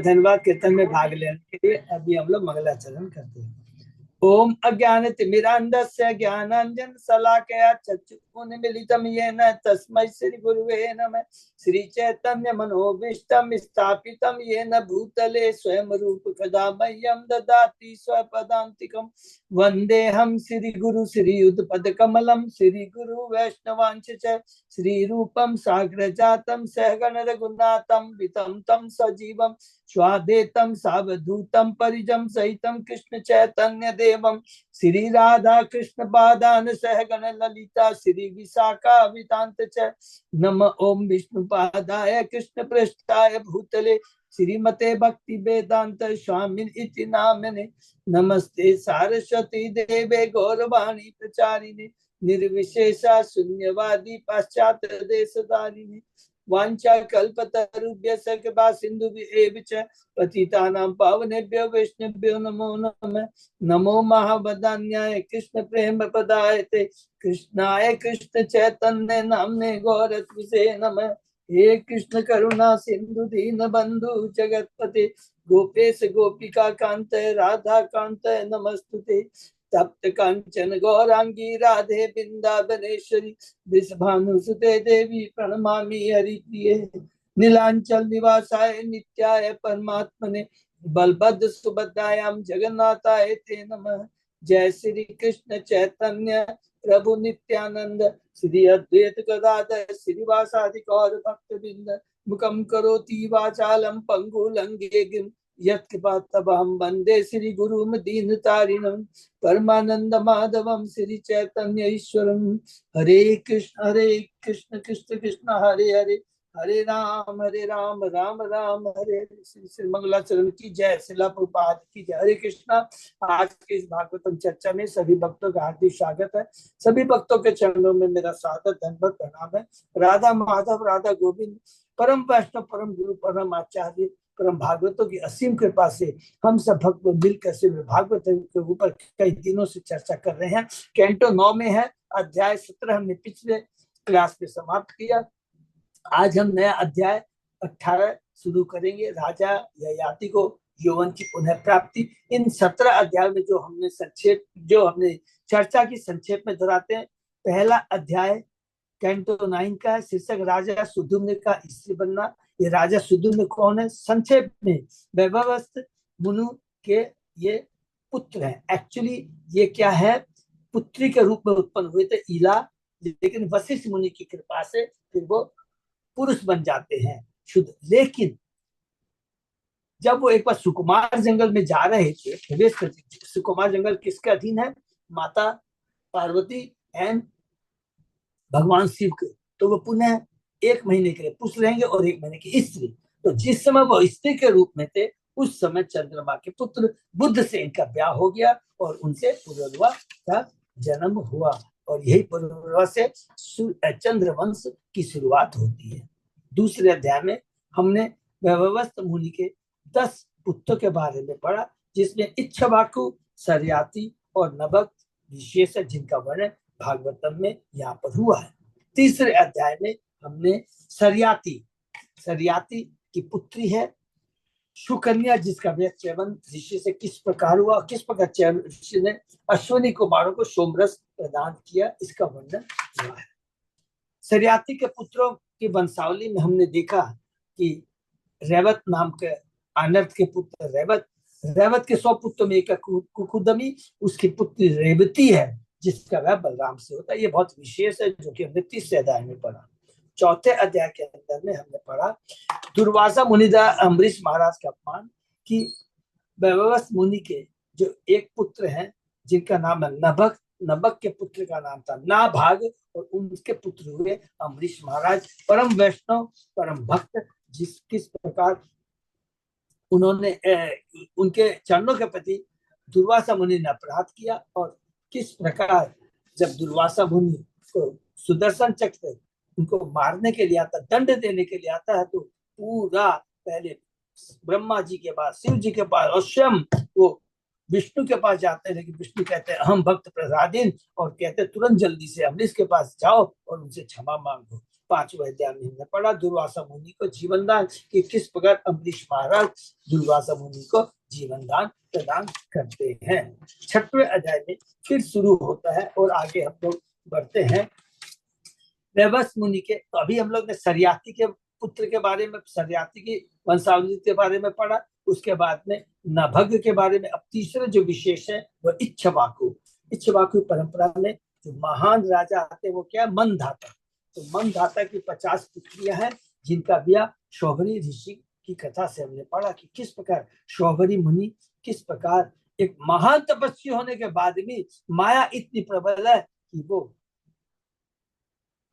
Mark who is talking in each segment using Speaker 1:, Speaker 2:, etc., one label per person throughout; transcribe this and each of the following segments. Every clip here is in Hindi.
Speaker 1: धन्यवाद कीर्तन में भाग लेने के लिए। अभी हम लोग मंगलाचरण करते हैं। ओम अज्ञानतिमिरान्धस्य ज्ञानाञ्जन शलाकया चक्षुरुन्मीलितं येन तस्मै श्री गुरुवे नमः। श्री चैतन्य मनोभीष्टं स्थापितं येन भूतले स्वयं रूप कदा मह्यं ददाति स्वपदान्तिकं। वन्देऽहं श्री गुरु श्रीयुतपदकमलं श्री गुरु वैष्णवांश च श्री रूपं साग्रजातं सहगण रघुनाथं वितं तं सजीवं स्वादेतं सावधूतं परिजं सहितं कृष्ण चैतन्य देवं श्री राधा कृष्ण पादान सहगण ललिता श्री विशाखा वितांत च। नम ओम विष्णु पादाय कृष्ण पृष्ठाय भूतले श्रीमते भक्ति वेदांत स्वामिन इति नामने। नमस्ते सारस्वती देवे गौरवाणी प्रचारिणे निर्विशेषा शून्यवादी पाश्चात्य देशधारिणे। वांछा कल्पतरुभ्यश्च कृपा सिन्धुभ्येव च पतितानां पावनेभ्यो वैष्णवेभ्यो नमो नमः। नमो महावदान्याय कृष्ण प्रेम प्रदायते कृष्णाय कृष्ण चैतन्य नाम्ने गौरत्विषे नमः। हे कृष्ण करुणा सिंधु दीन बंधु जगतपते गोपेश गोपिका कांत राधा कांत नमस्तुते। तप्त कांचन गौरांगी राधे वृंदावनेश्वरी वृषभानुसुते देवी प्रणमामि हरिप्रिये। नीलांचल निवासाय नित्याय परमात्मने बलभद्र सुभद्रायां जगन्नाथाय ते नमः। जय श्री कृष्ण चैतन्य प्रभु नित्यानंद श्री अद्वैत गदाधर श्रीवासादि गौर भक्तवृंद। मुखं करोति वाचालं पंगुलंघे गिं यत्कृपातमहं वन्दे श्री गुरुं दीनतारिणं। परमानंद माधवं श्री चैतन्य ईश्वरं। हरे कृष्ण कृष्ण कृष्ण हरे हरे हरे राम राम राम हरे हरे। श्री मंगलाचरण की जय। शिला प्रभुपाद की जय। हरे कृष्णा। आज के इस भागवतम चर्चा में सभी भक्तों का हार्दिक स्वागत है। सभी भक्तों के चरणों में मेरा सादर धन्यवाद प्रणाम है। राधा माधव राधा गोविंद परम वैष्णव परम गुरु परम आचार्य परम भागवतों की असीम कृपा से हम सब भक्त मिलकर से भागवत के ऊपर कई दिनों से चर्चा कर रहे हैं। कैंटो 9 में है, अध्याय 17 हमने पिछले क्लास में समाप्त किया। आज हम नया अध्याय 18 शुरू करेंगे। राजा ययाति को यौवन की पुनः प्राप्ति। इन 17 अध्याय में जो हमने चर्चा की संक्षेप में दोहराते हैं। पहला अध्याय कैंटो 9 का शीर्षक राजा सुधुम्न का स्त्री बनना। ये राजा सुधुम्न कौन है? संक्षेप में वैभवस्त मुनु के ये पुत्र हैं। एक्चुअली ये क्या है, पुत्री के रूप में उत्पन्न हुए थे ईला, लेकिन वशिष्ठ मुनि की कृपा से फिर वो पुरुष बन जाते हैं शुद्ध। लेकिन जब वो एक बार सुकुमार जंगल में जा रहे थे, प्रवेश करते, सुकुमार जंगल किसके अधीन है? माता पार्वती एंड भगवान शिव के। तो वो पुनः 1 महीने के लिए पुरुष रहेंगे और 1 महीने की स्त्री। तो जिस समय वो स्त्री के रूप में थे उस समय चंद्रमा के पुत्र बुद्ध से इनका ब्याह हो गया और उनसे पुरुरवा का जन्म हुआ। और यही पुरुरवा से चंद्रवंश की शुरुआत होती है। दूसरे अध्याय में हमने वैभवस्त मुनि के 10 पुत्रों के बारे में पढ़ा, जिसमें इच्छवाकु, सरियाती और नभक विशेष है, जिनका वर्णन भागवतम में यहाँ पर हुआ है। तीसरे अध्याय में हमने सरियाती की पुत्री है सुकन्या, जिसका विवाह च्यवन ऋषि से किस प्रकार हुआ, किस प्रकार च्यवन ऋषि ने अश्विनी कुमारों को सोमरस प्रदान किया, इसका वर्णन हुआ है। सरियाती के पुत्रों की वंशावली में हमने देखा कि रेवत नाम के अनर्थ के पुत्र रेवत के 100 पुत्रों में एक कुकुदमी, उसकी पुत्री रेवती है, जिसका वह बलराम से होता है। ये बहुत विशेष है, जो कि हमने 30 अध्याय में पढ़ा। चौथे अध्याय के अंदर में हमने पढ़ा दुर्वासा मुनि द्वारा अम्बरीश महाराज का अपमान, कि वैभवस्त मुनि के जो एक पुत्र हैं जिनका नाम है नभक के पुत्र का नाम था नाभाग, और उनके पुत्र हुए अम्बरीश महाराज, परम वैष्णव परम भक्त। किस प्रकार उन्होंने उनके चरणों के प्रति दुर्वासा मुनि ने अपराध किया, और किस प्रकार जब दुर्वासा मुनि को सुदर्शन चक्र उनको मारने के लिए आता, दंड देने के लिए आता है, तो पूरा पहले ब्रह्मा जी के पास, शिव जी के पास और स्वयं वो विष्णु के पास जाते हैं। लेकिन विष्णु कहते हैं हम भक्त प्रसादीन, और कहते हैं तुरंत जल्दी से अम्बरीश के पास जाओ और उनसे क्षमा मांगो। 5वें अध्याय में हमने पढ़ा दुर्वासा मुनि को जीवन दान कि किस प्रकार अम्बरीश महाराज दुर्वासा मुनि को जीवन दान प्रदान करते हैं। 6वें अध्याय में फिर शुरू होता है और आगे हम लोग बढ़ते हैं वैवस्व मुनि के। तो अभी हम लोग ने सरियाती के पुत्र के बारे में, सरियाती की वंशावली के बारे में पढ़ा, उसके बाद में नभग के बारे में। अब तीसरा जो विशेष है वह इच्छवाकु। इच्छवाकु परंपरा में जो महान राजा आते हैं वो क्या है, मनधाता। तो मनधाता की 50 पुत्रियां हैं जिनका ब्याह शौभरी ऋषि की कथा से हमने पढ़ा कि किस प्रकार शौभरी मुनि किस प्रकार एक महान तपस्वी होने के बाद भी माया इतनी प्रबल है कि वो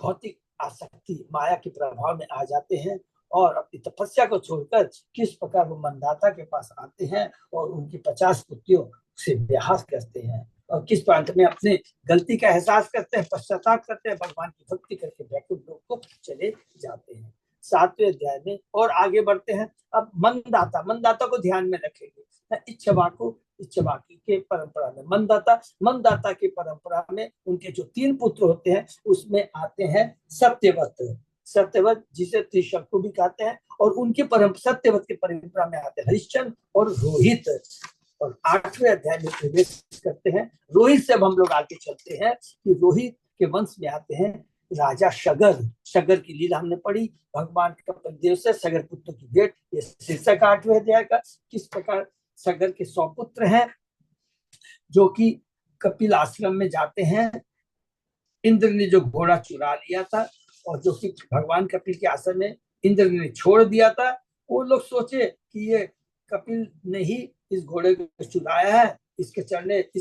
Speaker 1: भौतिक आसक्ति माया के प्रभाव में आ जाते हैं और अपनी तपस्या को छोड़कर किस प्रकार वो मनदाता के पास आते हैं और उनकी 50 पुत्रियों से ब्याह करते हैं और किस प्रांत में अपने गलती का एहसास करते हैं, पश्चाताप करते हैं, भगवान की भक्ति करके वैकुंठ लोक को चले जाते हैं। 7वें अध्याय में और आगे बढ़ते हैं। अब मनदाता को ध्यान में रखेंगे। इच्छवाकु के परंपरा में मनदाता की परंपरा में उनके जो 3 पुत्र होते हैं उसमें आते हैं सत्यवत जिसे त्रिशंकु भी कहते हैं, और उनके सत्यवत के परंपरा में आते हैं हरिश्चंद्र और रोहित। और 8वें अध्याय में प्रवेश करते हैं। रोहित से अब हम लोग आगे चलते हैं कि रोहित के वंश में आते हैं राजा शगर की लीला हमने पढ़ी। भगवान कपिल देव से सगर पुत्र की भेंट, ये शीर्षक 8वें अध्याय का। किस प्रकार सगर के 100 पुत्र हैं जो कि कपिल आश्रम में जाते हैं। इंद्र ने जो घोड़ा चुरा लिया था और जो कि भगवान कपिल के आश्रम में इंद्र ने छोड़ दिया था, वो लोग सोचे कि ये कपिल ने ही इस घोड़े को चुराया है, इस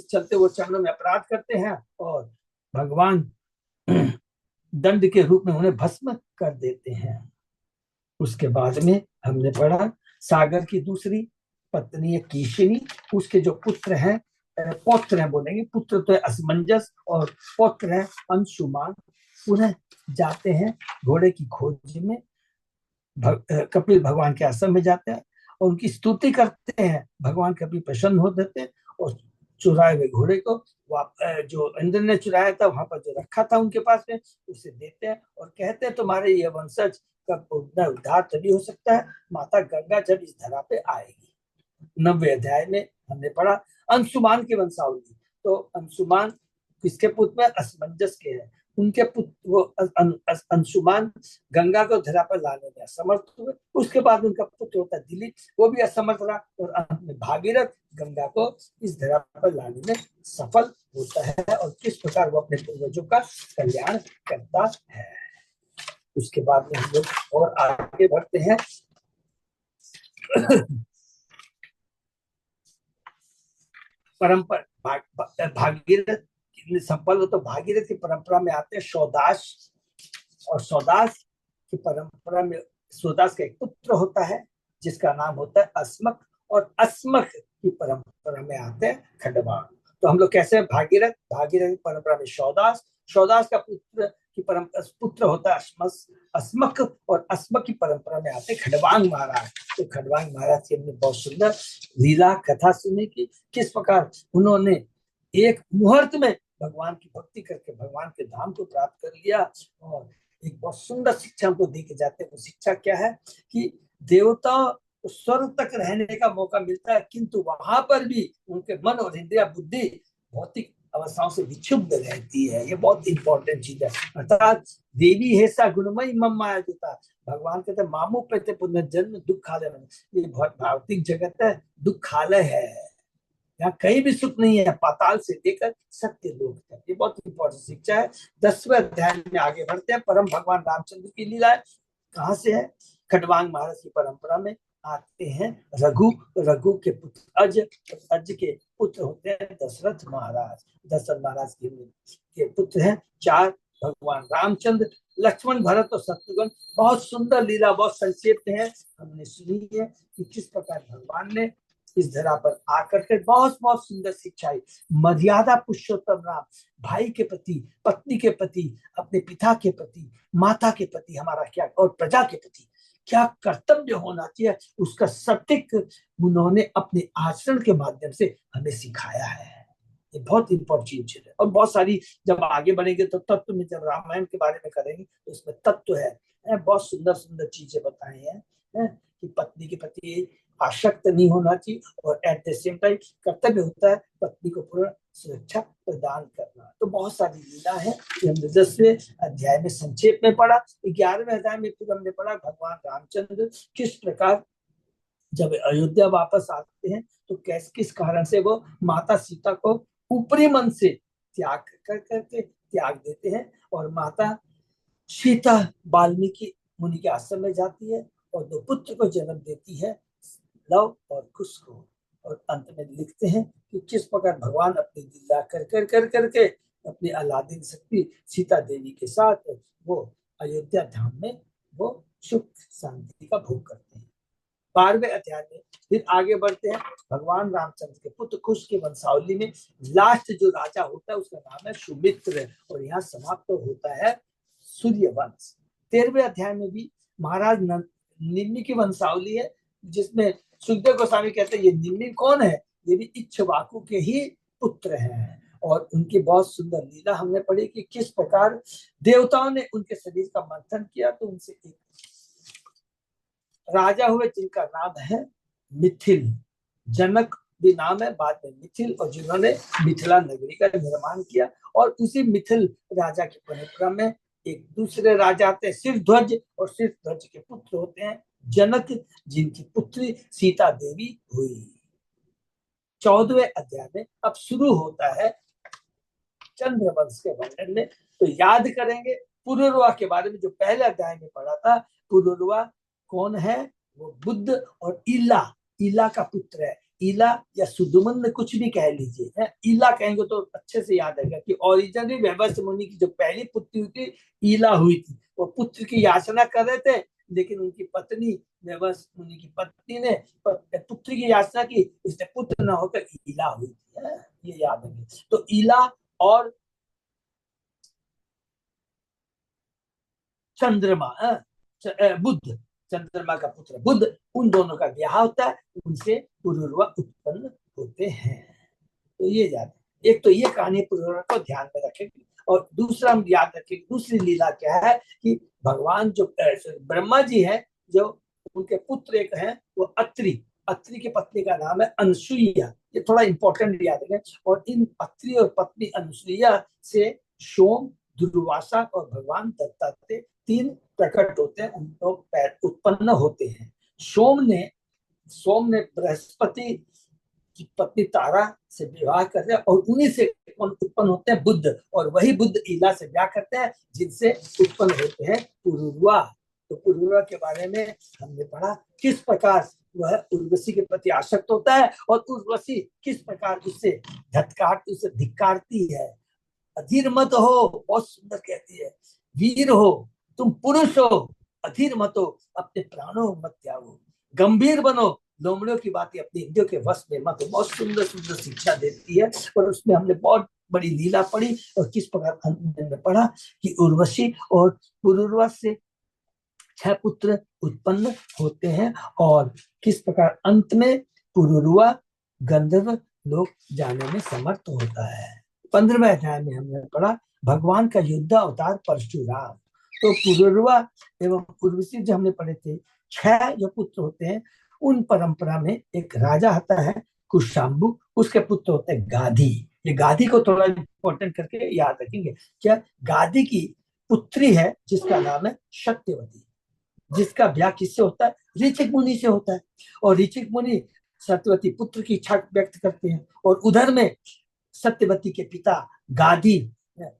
Speaker 1: चलते वो चरणों में अपराध करते हैं और भगवान दंड के रूप में उन्हें भस्म कर देते हैं। उसके बाद में हमने पढ़ा सागर की दूसरी पत्नी है कीशिनी, उसके जो पुत्र हैं बोलेंगे, पुत्र तो है असमंजस और पौत्र है अंशुमान। पुनः जाते हैं घोड़े की खोज में, कपिल भगवान के आश्रम में जाते हैं और उनकी स्तुति करते हैं। भगवान कपिल प्रसन्न हो जाते हैं और चुराए हुए घोड़े को जो इंद्र ने चुराया था वहां पर जो रखा था उनके पास में उसे देते हैं और कहते हैं तुम्हारे ये वंशज का उद्धार तभी हो सकता है माता गंगा जब इस धरा पे आएगी। 9वें अध्याय में हमने पढ़ा अंशुमान की वंशावली। तो अंशुमान किसके पुत्र में, असमंजस के हैं। उनके पुत्र वो अंशुमान गंगा को धरा पर लाने में असमर्थ हुए। उसके बाद उनका पुत्र होता दिलीप, वो भी असमर्थ रहा और अंत में भागीरथ गंगा को इस धरा पर लाने में सफल होता है और किस प्रकार वो अपने पूर्वजों का कल्याण करता है। उसके बाद में हम लोग और आगे बढ़ते हैं। परंपरा भागीरथ संपल हो तो भागीरथ की परंपरा में आते हैं सौदास, और सौदास की परंपरा में सौदास का एक पुत्र होता है जिसका नाम होता है अस्मक, और अस्मक की परंपरा में आते हैं खंडवान। तो हम लोग कैसे भागीरथ की परंपरा में सौदास का पुत्र होता है अस्मक, और अस्मक की परंपरा में आते खंडवांग महाराज। तो खंडवांग महाराज की हमने बहुत सुंदर लीला कथा सुनी कि किस प्रकार उन्होंने एक मुहूर्त में भगवान की भक्ति करके भगवान के धाम को प्राप्त कर लिया। और एक बहुत सुंदर शिक्षा हमको दी के जाते हैं। वो शिक्षा क्या है कि देवता स्वर्ग तक रहने का मौका मिलता है किंतु वहां पर भी उनके मन और इंद्रिया बुद्धि भौतिक अवस्थाओं से विक्षुब्ध रहती है। ये बहुत इंपॉर्टेंट चीज है। अर्थात देवी है सा गुणमयी मम माया देता, भगवान कहते मामू पे पुनर्जन्म दुखालय। ये बहुत भौतिक जगत है, दुखालय है, यहाँ कहीं भी सुख नहीं है, पाताल से लेकर सत्य लोक तक। ये बहुत इंपॉर्टेंट शिक्षा है। 10वें अध्याय में आगे बढ़ते हैं। परम भगवान रामचंद्र की लीला है। कहाँ से है, खंडवांग महाराज की परंपरा में आते हैं रघु के पुत्र अज के पुत्र होते हैं दशरथ महाराज के पुत्र हैं 4 भगवान रामचंद्र, लक्ष्मण, भरत और शत्रुघ्न। बहुत सुंदर लीला, बहुत संक्षेप में है, हमने सुनी है कि किस प्रकार भगवान ने इस धरा पर आकर के बहुत बहुत सुंदर शिक्षाएं। मर्यादा पुरुषोत्तम राम भाई के प्रति, पत्नी के प्रति, अपने पिता के प्रति, माता के प्रति हमारा क्या और प्रजा के प्रति क्या कर्तव्य होना चाहिए, उसका सटीक उन्होंने अपने आचरण के माध्यम से हमें सिखाया है। ये बहुत इंपॉर्टेंट चीज है। और बहुत सारी जब आगे बढ़ेंगे तो तत्व में, जब रामायण के बारे में करेंगे तो इसमें तत्व है, बहुत सुंदर सुंदर चीजें बताई हैं, कि पत्नी के प्रति आसक्त नहीं होना चाहिए और एट द सेम टाइम कर्तव्य होता है पत्नी को पूर्ण सुरक्षा प्रदान करना। तो बहुत सारी लीला है कि हमने 10वें अध्याय में संक्षेप में पढ़ा। 11वें अध्याय में फिर हमने पढ़ा भगवान रामचंद्र किस प्रकार जब अयोध्या वापस आते हैं तो कैसे किस कारण से वो माता सीता को ऊपरी मन से त्याग करके त्याग देते हैं, और माता सीता वाल्मीकि मुनि के आश्रम में जाती है और 2 पुत्र को जन्म देती है, लव और कुश को। और अंत में लिखते हैं कि किस प्रकार भगवान अपनी लीला कर करके अपनी अलादीन शक्ति सीता देवी के साथ वो अयोध्या धाम में वो सुख शांति का भोग करते हैं। 12वें अध्याय में फिर आगे बढ़ते हैं। भगवान रामचंद्र के पुत्र कुश के वंशावली में लास्ट जो राजा होता है उसका नाम है सुमित्र, और यहाँ समाप्त तो होता है सूर्य वंश। 13वें अध्याय में भी महाराज निम्न की वंशावली है, जिसमें सुखदेव गोस्वामी कहते हैं ये निम्न कौन है, ये भी इक्ष्वाकु के ही पुत्र हैं। और उनकी बहुत सुंदर लीला हमने पढ़ी कि किस प्रकार देवताओं ने उनके शरीर का मंथन किया तो उनसे एक राजा हुए जिनका नाम है मिथिल। जनक भी नाम है, बाद में मिथिल, और जिन्होंने मिथिला नगरी का निर्माण किया। और उसी मिथिल राजा की परंपरा में एक दूसरे राजा आते हैं सिरध्वज, और सिरध्वज के पुत्र होते हैं जनक, जिनकी पुत्री सीता देवी हुई। 14वें अध्याय में अब शुरू होता है चंद्रवंश के वर्णन में। तो याद करेंगे पुरुरवा के बारे में जो पहले अध्याय में पढ़ा था। पुरुरवा कौन है, वो बुद्ध और इला का पुत्र है। इला या सुदुमन कुछ भी कह लीजिए, है इला कहेंगे तो अच्छे से याद आएगा कि ओरिजिनली वैवस्वत मुनि की जो पहली पुत्री हुई थी इला हुई थी। वो पुत्र की याचना कर रहे थे, लेकिन उनकी पत्नी वैवस्वत मुनि की पत्नी ने पुत्र की याचना की, इसने पुत्र न होकर इला हुई थी, ये याद है। तो इला और चंद्रमा, बुद्ध, चंद्रमा का पुत्र बुद्ध, उन दोनों का ब्याह होता है, उनसे पुरुरवा उत्पन्न होते हैं। तो ये याद, एक तो ये कहानी पुरुरवा को ध्यान में रखेंगे, और दूसरा हम याद रखेंगे दूसरी लीला क्या है कि भगवान जो ब्रह्मा जी है, जो उनके पुत्र एक हैं वो अत्रि, अत्रि की पत्नी का नाम है अनसुईया। ये थोड़ा इंपॉर्टेंट याद रखें। और इन अत्रि और पत्नी अनसुईया से सोम, दुर्वासा और भगवान दत्तात्रेय 3 प्रकट होते हैं, उनको उत्पन्न होते हैं। सोम ने बृहस्पति की पत्नी तारा से विवाह करते हैं, और उन्हीं से उत्पन्न होते हैं बुद्ध, और वही बुद्ध इला से ब्याह करते हैं, जिनसे उत्पन्न होते हैं पुरुरवा। तो पुरुरवा के बारे में हमने पढ़ा किस प्रकार वह उर्वशी के प्रति आसक्त होता है, और उर्वशी किस प्रकार उससे उसे धिक्कारती है। अधीर मत हो, बहुत सुंदर कहती है, वीर हो तुम, पुरुष हो, अधीर मत हो, अपने प्राणों मत त्यागो, गंभीर बनो, लोमड़ियों की बातें अपनी इंद्रियों के वश में मत हो। बहुत सुंदर सुंदर शिक्षा देती है, और उसमें हमने बहुत बड़ी लीला पढ़ी, और किस प्रकार हमने पढ़ा कि उर्वशी और पुरुरवा से 6 पुत्र उत्पन्न होते हैं, और किस प्रकार अंत में पुरुरवा गंधर्व लोक जाने में समर्थ होता है। 15वें अध्याय में हमने पढ़ा भगवान का युद्ध अवतार परशुराम। तो पुरुरवा एवं उर्वशी जो हमने पढ़े थे, 6 जो पुत्र होते हैं, उन परंपरा में एक राजा आता है कुशाम्बु, उसके पुत्र होते हैं गाधी। ये गाधी को थोड़ा इंपॉर्टेंट करके याद रखेंगे। क्या गाधी की पुत्री है जिसका नाम है सत्यवती, जिसका ब्याह किससे होता है, ऋचिक मुनि से होता है। और ऋचिक मुनि सत्यवती पुत्र की इच्छा व्यक्त करते हैं, और उधर में सत्यवती के पिता गाधी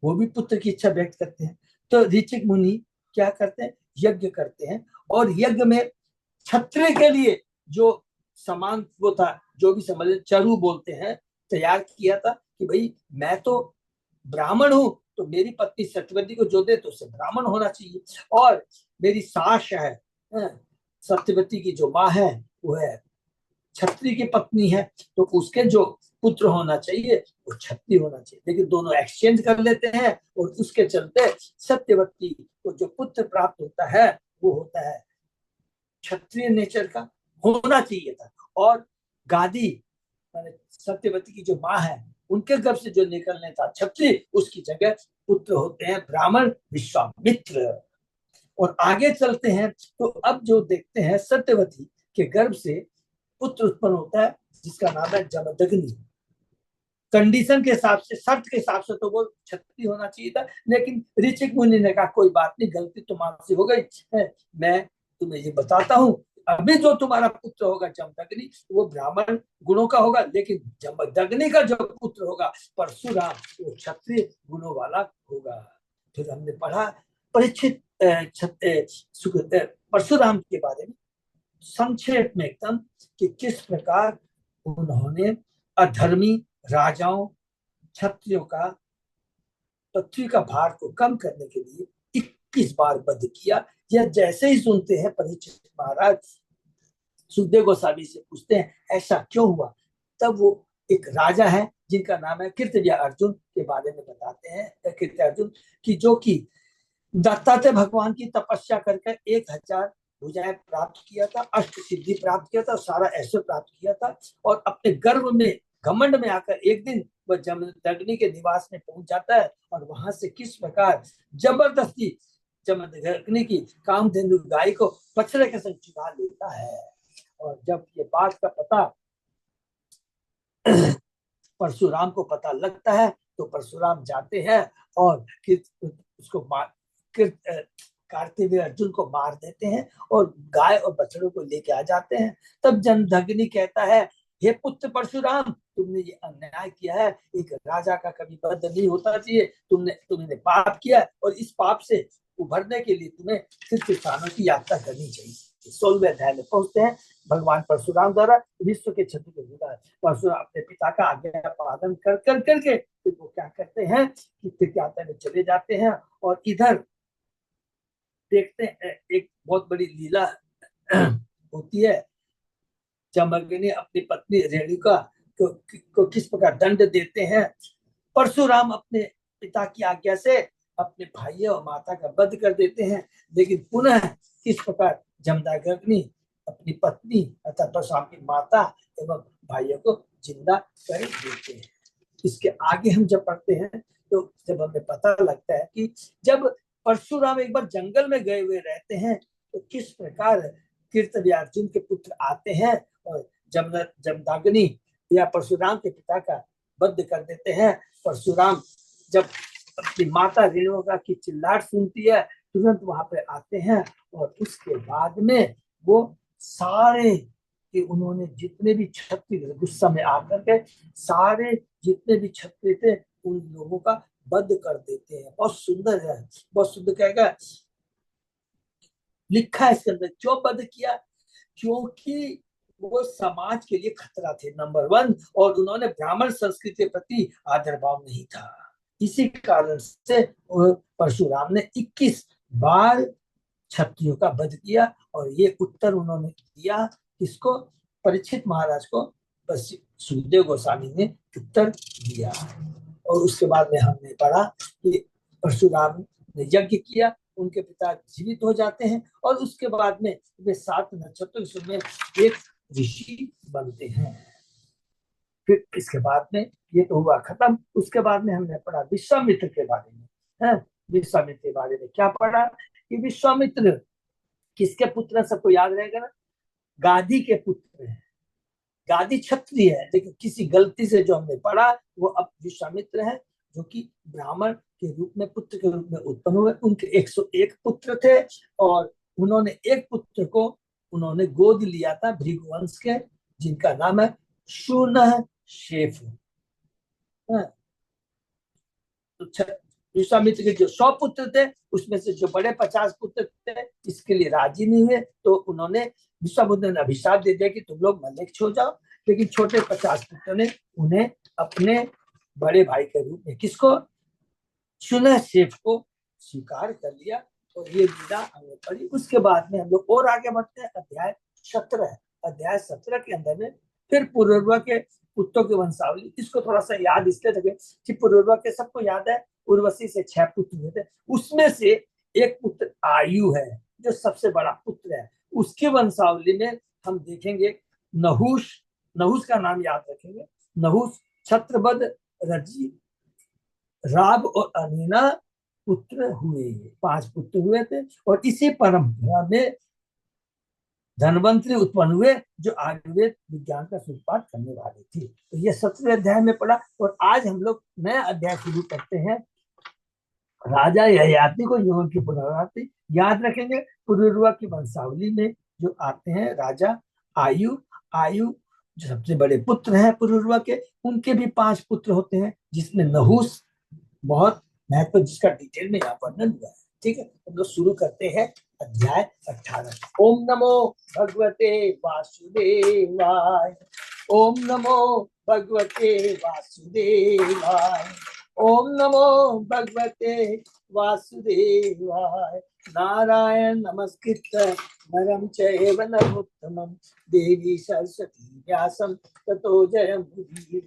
Speaker 1: वो भी पुत्र की इच्छा व्यक्त करते हैं। तो ऋचिक मुनि क्या करते हैं, यज्ञ करते हैं, और यज्ञ में क्षत्रिय के लिए जो समान वो था, जो भी समझ चरु बोलते हैं, तैयार किया था कि भाई मैं तो ब्राह्मण हूं, तो मेरी पत्नी सत्यवती को जो दे तो उसे ब्राह्मण होना चाहिए, और मेरी सास है सत्यवती की जो माँ है वो है क्षत्रिय की पत्नी है, तो उसके जो पुत्र होना चाहिए वो क्षत्रिय होना चाहिए। लेकिन दोनों एक्सचेंज कर लेते हैं, और उसके चलते सत्यवती को जो पुत्र प्राप्त होता है वो होता है क्षत्रिय नेचर का होना चाहिए था। और गादी सत्यवती की जो माँ है उनके गर्भ से जो निकलने था क्षत्रिय, उसकी जगह पुत्र होते हैं ब्राह्मण विश्वामित्र। और आगे चलते हैं तो अब जो देखते हैं सत्यवती के गर्भ से पुत्र उत्पन्न होता है जिसका नाम है जमदग्नि। कंडीशन के हिसाब से, शर्त के हिसाब से तो वो क्षत्रिय होना चाहिए था, लेकिन ऋचिक मुनि ने कहा कोई बात नहीं, गलती तुम्हारी हो गई है, मैं तुम्हें ये बताता हूँ, अभी जो तुम्हारा पुत्र होगा जमदग्नि, वो ब्राह्मण गुणों का होगा, लेकिन जमदग्नि का जो पुत्र होगा परशुराम, वो क्षत्रिय गुणों वाला होगा। फिर हमने पढ़ा परीक्षित परशुराम के बारे में संक्षेप में एकदम, कि किस प्रकार उन्होंने अधर्मी राजाओं क्षत्रियों का पृथ्वी का भार को कम करने के लिए 21 बार वध किया। यह जैसे ही सुनते हैं परीक्षित महाराज सुखदेव गोस्वामी से पूछते हैं ऐसा क्यों हुआ, तब वो एक राजा है जिनका नाम है कृतज्ञ अर्जुन के बारे में बताते हैं। कृतज्ञ अर्जुन की जो कि दत्तात्रेय भगवान की तपस्या करके 1000 भुजाएं प्राप्त किया था, अष्ट सिद्धि प्राप्त किया था, सारा ऐश्वर्य प्राप्त किया था, और अपने गर्व में घमंड में आकर एक दिन वह जमदग्नि के निवास में पहुंच जाता है, और वहां से किस प्रकार जबरदस्ती जमदग्नि की कामधेनु गाय को बछड़े के संग चुरा लेता है। और जब ये बात का पता परशुराम को पता लगता है तो परशुराम जाते हैं और उसको कार्तिवीय अर्जुन को मार देते हैं और गाय और बछड़ों को लेके आ जाते हैं। तब जमदग्नि कहता है हे पुत्र परशुराम, तुमने ये अन्याय किया है, एक राजा का कभी वध नहीं होता चाहिए, तुमने पाप किया, और इस पाप से उभरने के लिए तुम्हें तीर्थ स्थानों की यात्रा करनी चाहिए। 16वें अध्याय में पहुंचते हैं। भगवान परशुराम द्वारा विश्व के क्षत्रिय को परशुराम अपने पिता का आज्ञा पालन कर करके फिर वो क्या करते हैं कि तीर्थ यात्रा में चले जाते हैं। और इधर देखते हैं एक बहुत बड़ी लीला होती है। जमदग्नि अपनी पत्नी रेणुका को किस प्रकार दंड देते हैं। परशुराम अपने पिता की आज्ञा से अपने भाई और माता का वध कर देते हैं, लेकिन पुनः किस प्रकार जमदग्नि अपनी पत्नी अर्थात परशुराम की माता एवं भाइयों को जिंदा कर देते हैं। इसके आगे हम जब पढ़ते हैं तो जब हमें पता लगता है कि जब परशुराम एक बार जंगल में गए हुए रहते हैं तो किस प्रकार कृतज्ञ अर्जुन के पुत्र आते हैं और जमदग्नि या परशुराम के पिता का वध कर देते हैं। परशुराम जब अपनी माता रेणुका की चिल्लाहट सुनती है तुरंत वहां पे आते हैं, और उसके बाद में वो सारे कि उन्होंने जितने भी क्षत्रिय गुस्सा में आकर के सारे जितने भी क्षत्रिय थे उन लोगों का वध कर देते हैं। बहुत सुंदर है, बहुत सुंदर कहेगा लिखा है इसके अंदर। क्यों वध किया? क्योंकि वो समाज के लिए खतरा थे नंबर 1, और उन्होंने ब्राह्मण संस्कृति के प्रति आदर भाव नहीं था। इसी कारण से परशुराम ने 21 बार क्षत्रियों का वध किया, और ये उत्तर उन्होंने दिया किसको? परीक्षित महाराज को सुखदेव गोस्वामी ने उत्तर दिया। और उसके बाद में हमने पढ़ा कि परशुराम ने यज्ञ किया, उनके पिता जीवित हो जाते हैं, और उसके बाद में वे 7 नक्षत्रों में एक ऋषि बनते हैं। फिर इसके बाद में ये तो हुआ खत्म। उसके बाद में हमने पढ़ा विश्वामित्र के बारे में है। विश्वामित्र के बारे में क्या पढ़ा कि विश्वामित्र किसके पुत्र? सबको याद रहेगा ना, गादी के पुत्र हैं। गादी क्षत्रिय है, लेकिन किसी गलती से जो हमने पढ़ा वो अब विश्वामित्र है, जो कि ब्राह्मण के रूप में पुत्र के रूप में उत्पन्न हुए। उनके 101 पुत्र थे, और उन्होंने एक पुत्र को उन्होंने गोद लिया था भृगुवंश के, जिनका नाम है शूर्णशेफ। विश्वामित्र के जो 100 पुत्र थे उसमें से जो बड़े 50 पुत्र थे इसके लिए राजी नहीं हुए, तो उन्होंने विश्वामित्र ने अभिशाप दे दिया कि तुम लोग मलेच्छ हो जाओ। लेकिन छोटे 50 पुत्र ने उन्हें अपने बड़े भाई के रूप में किसको? शूर्णशेफ को स्वीकार कर लिया। और ये लीला हमने पढ़ी। उसके बाद में हम लोग और आगे बढ़ते हैं। अध्याय 17। अध्याय 17 के अंदर में फिर पुरुरवा के पुत्रों की वंशावली। इसको थोड़ा सा याद इसलिए रखें कि पुरुरवा के सबको याद है उर्वशी से 6 पुत्र हुए थे, उसमें से एक पुत्र आयु है जो सबसे बड़ा पुत्र है। उसकी वंशावली में हम देखेंगे नहुष। नहुष का नाम याद रखेंगे। नहुष छत्रवध रजी, राब और अनिना पुत्र हुए, 5 पुत्र हुए थे। और इसी परंपरा में धनवंतरी उत्पन्न हुए जो आयुर्वेद विज्ञान का सूत्रपात करने वाले थे। तो ये 17वें अध्याय में पढ़ा। और आज हम लोग नया अध्याय शुरू करते हैं, राजा ययाति को यौवन की पुनरावृत्ति। याद रखेंगे पुरुरवा की वंशावली में जो आते हैं राजा आयु, आयु जो सबसे बड़े पुत्र हैं पुरुरवा के, उनके भी 5 पुत्र होते हैं, जिसमें नहुस बहुत महत्व, जिसका डिटेल में यहाँ वर्णन हुआ है। ठीक है, हम लोग शुरू करते हैं अध्याय 18। ओम नमो भगवते वासुदेवाय, ओम नमो भगवते वासुदेवाय, ओम नमो भगवते वासुदेवाय। नारायण नमस्कृत्य नरं चैव नरोत्तमं देवी सरस्वती व्यासं ततो जयमुदीरये।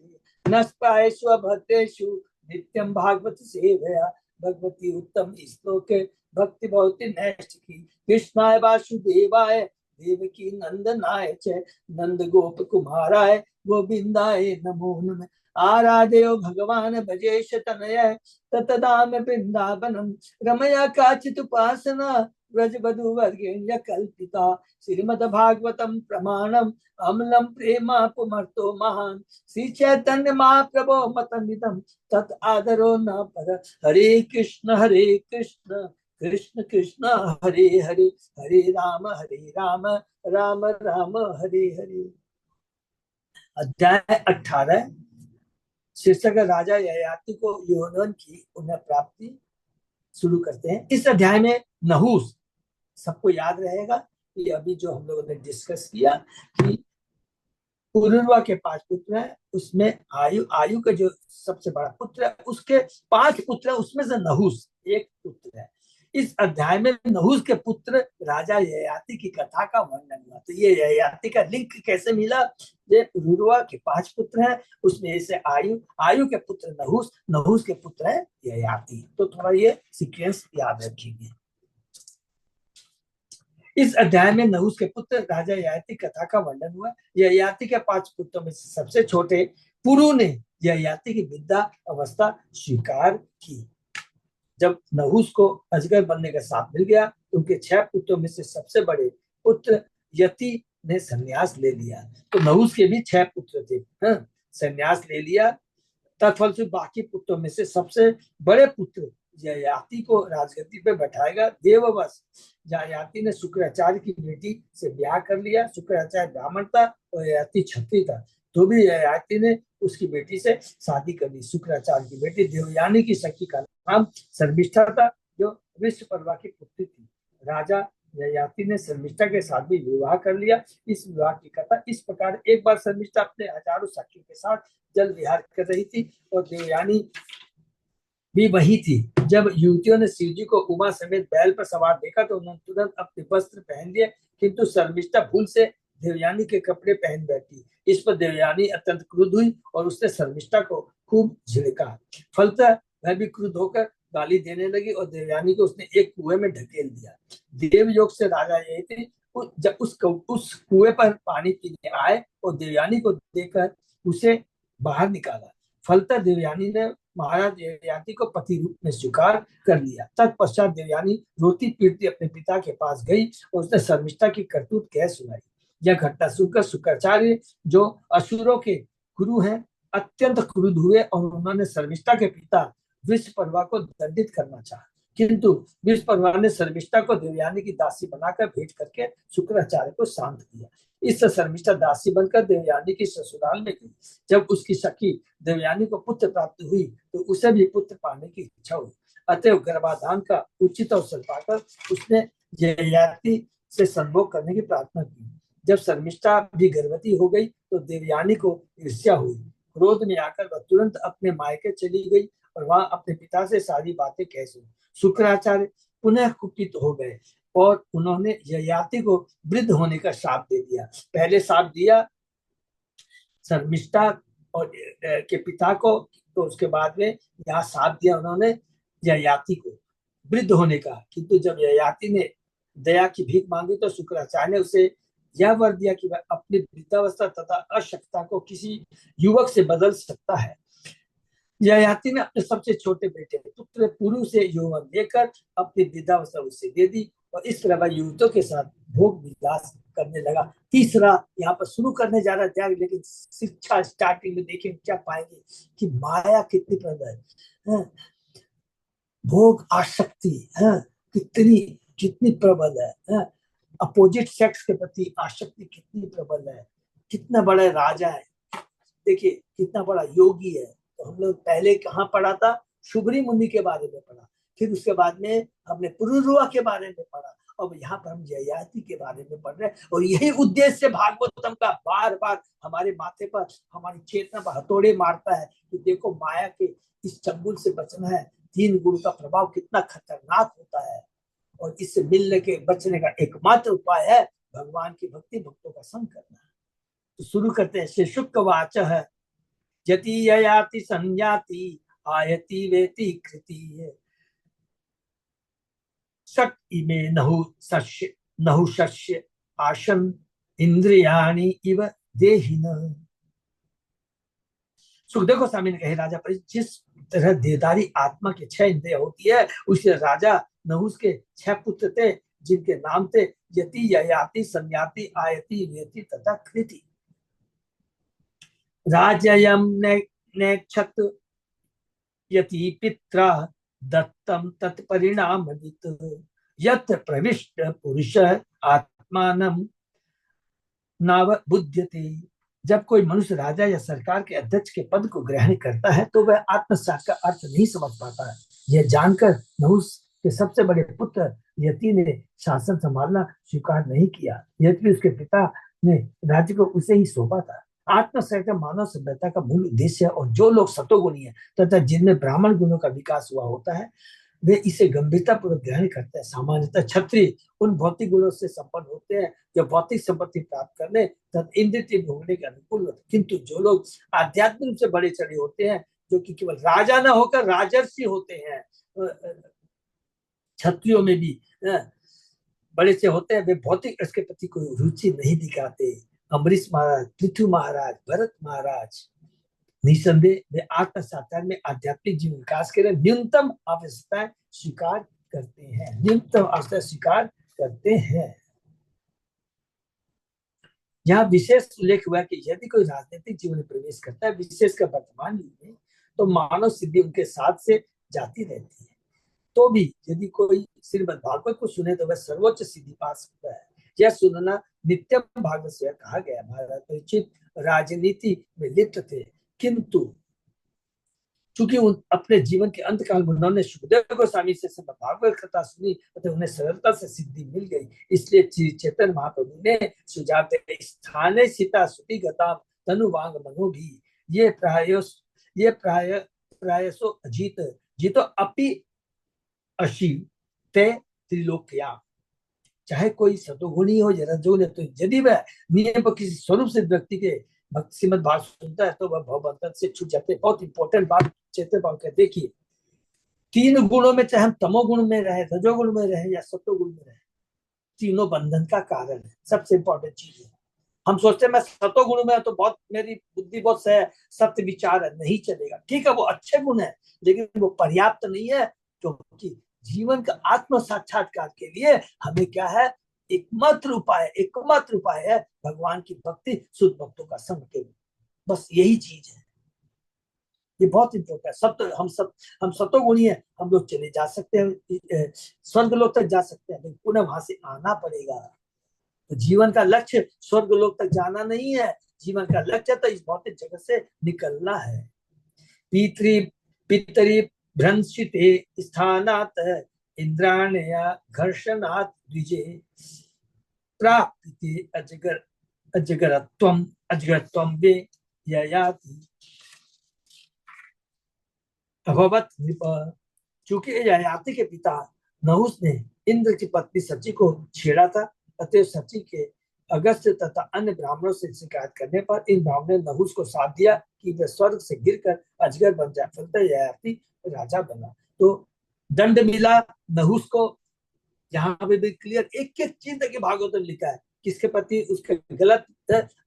Speaker 1: नमस्काय स्वभद्रेषु नित्यं भागवत सेवया, भगवती उत्तम श्लोके भक्ति भवति नैष्ठ की। कृष्णाय वासुदेवाय देवकी नंदनाय च नंद गोप कुमाराय गोविंदाय नमो नमः। आराधेयो भगवान भजेश तनय ततदाम वृंदावनम रमया काचित उपासना व्रजवधु वर्गेण्य कल्पिता। श्रीमद्भागवतम प्रमाणम अमलम प्रेमा पुमर्तो महान। श्री चैतन्य महाप्रभो मतमिदं तत् आदरो न पर। हरे कृष्ण कृष्ण कृष्ण हरे हरे, हरे राम राम राम हरे हरे। अध्याय 18 शीर्षक राजा ययाति को यौवन की उन्हें प्राप्ति। शुरू करते हैं। इस अध्याय में नहुस, सबको याद रहेगा कि अभी जो हम लोगों ने डिस्कस किया कि पुरुरवा के 5 पुत्र हैं, उसमें आयु का जो सबसे बड़ा पुत्र है, उसके 5 पुत्र है, उसमें से नहुस एक पुत्र है। इस अध्याय में नहुस के पुत्र राजा ययाति की कथा का वर्णन हुआ। तो ये ययाति का लिंक कैसे मिला? ये पुरुरवा के 5 पुत्र हैं, उसमें से आयु के पुत्र नहुस के पुत्र है ययाति। तो थोड़ा ये सीक्वेंस याद रखिए। इस अध्याय में नहुस के पुत्र राजा ययाति कथा का वर्णन हुआ। ययाति के 5 पुत्रों में सबसे छोटे पुरु ने ययाति की विद्या अवस्था स्वीकार की। जब नहुस को अजगर बनने का साथ मिल गया, उनके 6 पुत्रों में से सबसे बड़े पुत्र यति ने संन्यास ले लिया। तो नहुस के भी 6 पुत्र थे, संन्यास ले लिया। तत्फलस्वरूप बाकी पुत्रों में से सबसे बड़े पुत्र ययाति को राजगद्दी पे बैठाएगा। देववश ययाति ने शुक्राचार्य की बेटी से ब्याह कर लिया। शुक्राचार्य ब्राह्मण था और ययाति क्षत्रिय था, तो भी ययाति ने उसकी बेटी से शादी कर ली। शुक्राचार्य की बेटी देवयानी की सखी का नाम शर्मिष्ठा था, जो विश्वपर्वा की पुत्री थी। राजा ययाति ने शर्मिष्ठा के साथ भी विवाह कर लिया। इस विवाह की कथा इस प्रकार। एक बार शर्मिष्ठा अपने हजारों सखियों के साथ जल विहार कर रही थी और देवयानी भी वही थी। जब युवतियों ने शिव जी को उमा समेत बैल पर सवार देखा तो उन्होंने तुरंत अपने वस्त्र पहन लिए, किंतु शर्मिष्ठा भूल से देवयानी के कपड़े पहन बैठी। इस पर देवयानी अत्यंत क्रुद्ध हुई और उसने शर्मिष्ठा को खूब झिड़का। फलतः वह भी क्रुद्ध होकर गाली देने लगी और देवयानी को उसने एक कुएं में ढकेल दिया। देवयोग से राजा ययाति जब उस कुएं पर पानी पीने आए और देवयानी को देखकर उसे बाहर निकाला। फलतः देवयानी ने महाराज ययाति को पति रूप में स्वीकार कर लिया। तत्पश्चात देवयानी रोती पीटती अपने पिता के पास गई और उसने शर्मिष्ठा की करतूत कह सुनाई। यह घटना सुनकर शुक्राचार्य, जो असुरों के गुरु हैं, अत्यंत क्रुद्ध हुए और उन्होंने शर्मिष्ठा के पिता विश्वपर्वा को दंडित करना चाहा, किंतु विश्वपर्वा ने शर्मिष्ठा को देवयानी की दासी बनाकर भेंट करके शुक्राचार्य को शांत किया। इससे शर्मिष्ठा दासी बनकर देवयानी की ससुराल में गई। जब उसकी सखी देवयानी को पुत्र प्राप्त हुई तो उसे भी पुत्र पाने की इच्छा हुई। अतएव गर्भाधान का उचित अवसर पाकर उसने ययाति से संभोग करने की प्रार्थना की। जब शर्मिष्ठा भी गर्भवती हो गई तो देवयानी को ईर्ष्या हुई। क्रोध में आकर वह तुरंत अपने मायके चली गई और वहां अपने पिता से सारी बातें कह सुनी। शुक्राचार्य पुनः कुपित हो गए और उन्होंने ययाति को वृद्ध होने का शाप दे दिया। पहले शाप दिया शर्मिष्ठा और के पिता को, तो उसके बाद में यहाँ शाप दिया उन्होंने ययाति को वृद्ध होने का। किंतु जब ययाति ने दया की भीख मांगी तो शुक्राचार्य ने उसे यह वर दिया कि वह अपनी वृद्धावस्था तथा अशक्तता को किसी युवक से बदल सकता है। ययाति ने अपने सबसे छोटे बेटे पुत्र पुरु से यौवन लेकर अपनी विद्यावस्था उसे दे दी और इस प्रकार युवतों के साथ भोग विलास करने लगा। तीसरा यहाँ पर शुरू करने जा रहा है त्याग, लेकिन शिक्षा स्टार्टिंग में देखें क्या पाएंगे कि माया कितनी प्रबल है, भोग आसक्ति है कितनी कितनी प्रबल है, अपोजिट सेक्स के प्रति आसक्ति कितनी प्रबल है, कितना बड़ा राजा है, देखिए कितना बड़ा योगी है। तो हम लोग पहले कहाँ पढ़ा था, शुभरी मुनि के बारे में पढ़ा, फिर उसके बाद में हमने पुरुरुआ के बारे में पढ़ा, अब यहाँ पर हम ययाति के बारे में पढ़ रहे हैं। और यही उद्देश्य भागवतम का बार बार हमारे माथे पर, हमारी चेतना पर हथौड़े मारता है कि देखो माया के इस चंगुल से बचना है, तीन गुण का प्रभाव कितना खतरनाक होता है, और इससे मिलने के बचने का एकमात्र उपाय है भगवान की भक्ति, भक्तों का संग करना। तो शुरू करते हैं। श्री शुक्र वाच है यति ययाति संयाति आयति वेति कृति सट इमे नहु शस्य आशन इंद्रियाणि इव देहिन। सुखदेव गोस्वामी ने कहे राजा पर जिस तरह देदारी आत्मा के 6 इंद्रियां होती है, उसे राजा नहुस के 6 पुत्र थे जिनके नाम थे यति ययाति संयाति आयति वेति तथा कृति। राजयम नेक्षत यति पित्रा दत्तम तत्परिणामवित् यत्र प्रविष्ट पुरुष आत्मानं नाव बुध्यते। जब कोई मनुष्य राजा या सरकार के अध्यक्ष के पद को ग्रहण करता है तो वह आत्मसात का अर्थ नहीं समझ पाता है। यह जानकर नहुस के सबसे बड़े पुत्र यति ने शासन संभालना स्वीकार नहीं किया, यद्यपि उसके पिता ने राज्य को उसे ही सौंपा था। आत्मसंयम मानव सभ्यता का मूल उद्देश्य है, और जो लोग सतोगुणी है तथा जिनमें ब्राह्मण गुणों का विकास हुआ होता है वे इसे गंभीरता पूर्वक ग्रहण करते हैं। सामान्यतः क्षत्रिय उन भौतिक गुणों से संपन्न होते हैं जो भौतिक संपत्ति प्राप्त करने तथा इंद्रिय भोगने के अनुकूल होते हैं, किंतु जो लोग आध्यात्मिक रूप से बड़े चढ़े होते हैं, जो कि केवल राजा न होकर राजर्षि होते हैं, क्षत्रियों में भी बड़े से होते हैं, वे भौतिक इसके प्रति कोई रुचि नहीं दिखाते। अम्बरीश महाराज, पृथु महाराज, भरत महाराज, निसंदेह वे आत्म साक्षात्कार में आध्यात्मिक जीवन विकास के लिए न्यूनतम आवश्यकताएं स्वीकार करते हैं, न्यूनतम आवश्यकता स्वीकार करते हैं। यहाँ विशेष उल्लेख हुआ कि यदि कोई राजनीतिक जीवन में प्रवेश करता है, विशेषकर वर्तमान युग में, तो मानव सिद्धि उनके साथ से जाती रहती है। तो भी यदि कोई श्रीमद् भागवत को सुने तो वह सर्वोच्च सिद्धि पा सकता है। यह सुनना नित्यम भागवत से कहा गया। महाराज परीक्षित राजनीति में लिप्त थे, किंतु चूंकि अपने जीवन के अंत काल में उन्होंने सुखदेव गोस्वामी से भागवत कथा सुनी तो उन्हें सरलता से सिद्धि मिल गई। इसलिए चैतन्य महाप्रभु ने सुझाव दिया, स्थाने सीता सुति गता तनुवांग मनो भी ये प्रायसो अजीत जीतो अपि अशी ते त्रिलोक्या। चाहे कोई सतोगुणी हो या रजोगुणी, तो यदि वह नियम पर किसी स्वरूप से व्यक्ति के भक्ति श्रीमद् भागवत सुनता है तो वह भवबंधन से छूट जाते हैं। बहुत इंपॉर्टेंट बात चैतन्य भाव का देखिए, 3 गुणों में, चाहे हम तमोगुण में रहे, रजोगुण में रहे या सतोगुण में रहे, तीनों बंधन का कारण है। सबसे इंपॉर्टेंट चीज है, हम सोचते हैं मैं सतोगुण में तो बहुत मेरी बुद्धि बहुत है, सत्य विचार है, नहीं चलेगा। ठीक है, वो अच्छे गुण है, लेकिन वो पर्याप्त नहीं है, क्योंकि जीवन का आत्म साक्षात्कार के लिए हमें क्या है, एकमात्र उपाय है भगवान की भक्ति, शुद्ध भक्तों का संग के। बस यही चीज है, ये बहुत इंपॉर्टेंट है। हम सतोगुणी है, हम लोग चले जा सकते हैं, स्वर्ग लोक तक जा सकते हैं, लेकिन पुनः वहां से आना पड़ेगा। तो जीवन का लक्ष्य स्वर्ग लोक तक जाना नहीं है, जीवन का लक्ष्य तो इस भौतिक जगत से निकलना है। पितरी भ्रंशिते स्थानात इंद्राणया घर्षणात द्विजे प्राप्ति अजगरत्वम वे ययाति अभवत नृप। चूंकि ययाति के पिता नहुस ने इंद्र की पत्नी सची को छेड़ा था, अतः सची के अगस्त तथा अन्य ब्राह्मणों से शिकायत करने पर इन ब्राह्मणों ने नहुस को साथ दिया कि वह स्वर्ग से गिरकर अजगर बन जाए। फलतः ययाति राजा बना। तो दंड मिला नहुस को। यहाँ पे भी क्लियर एक एक चीज देखिए भागवत में लिखा है, किसके प्रति उसका गलत,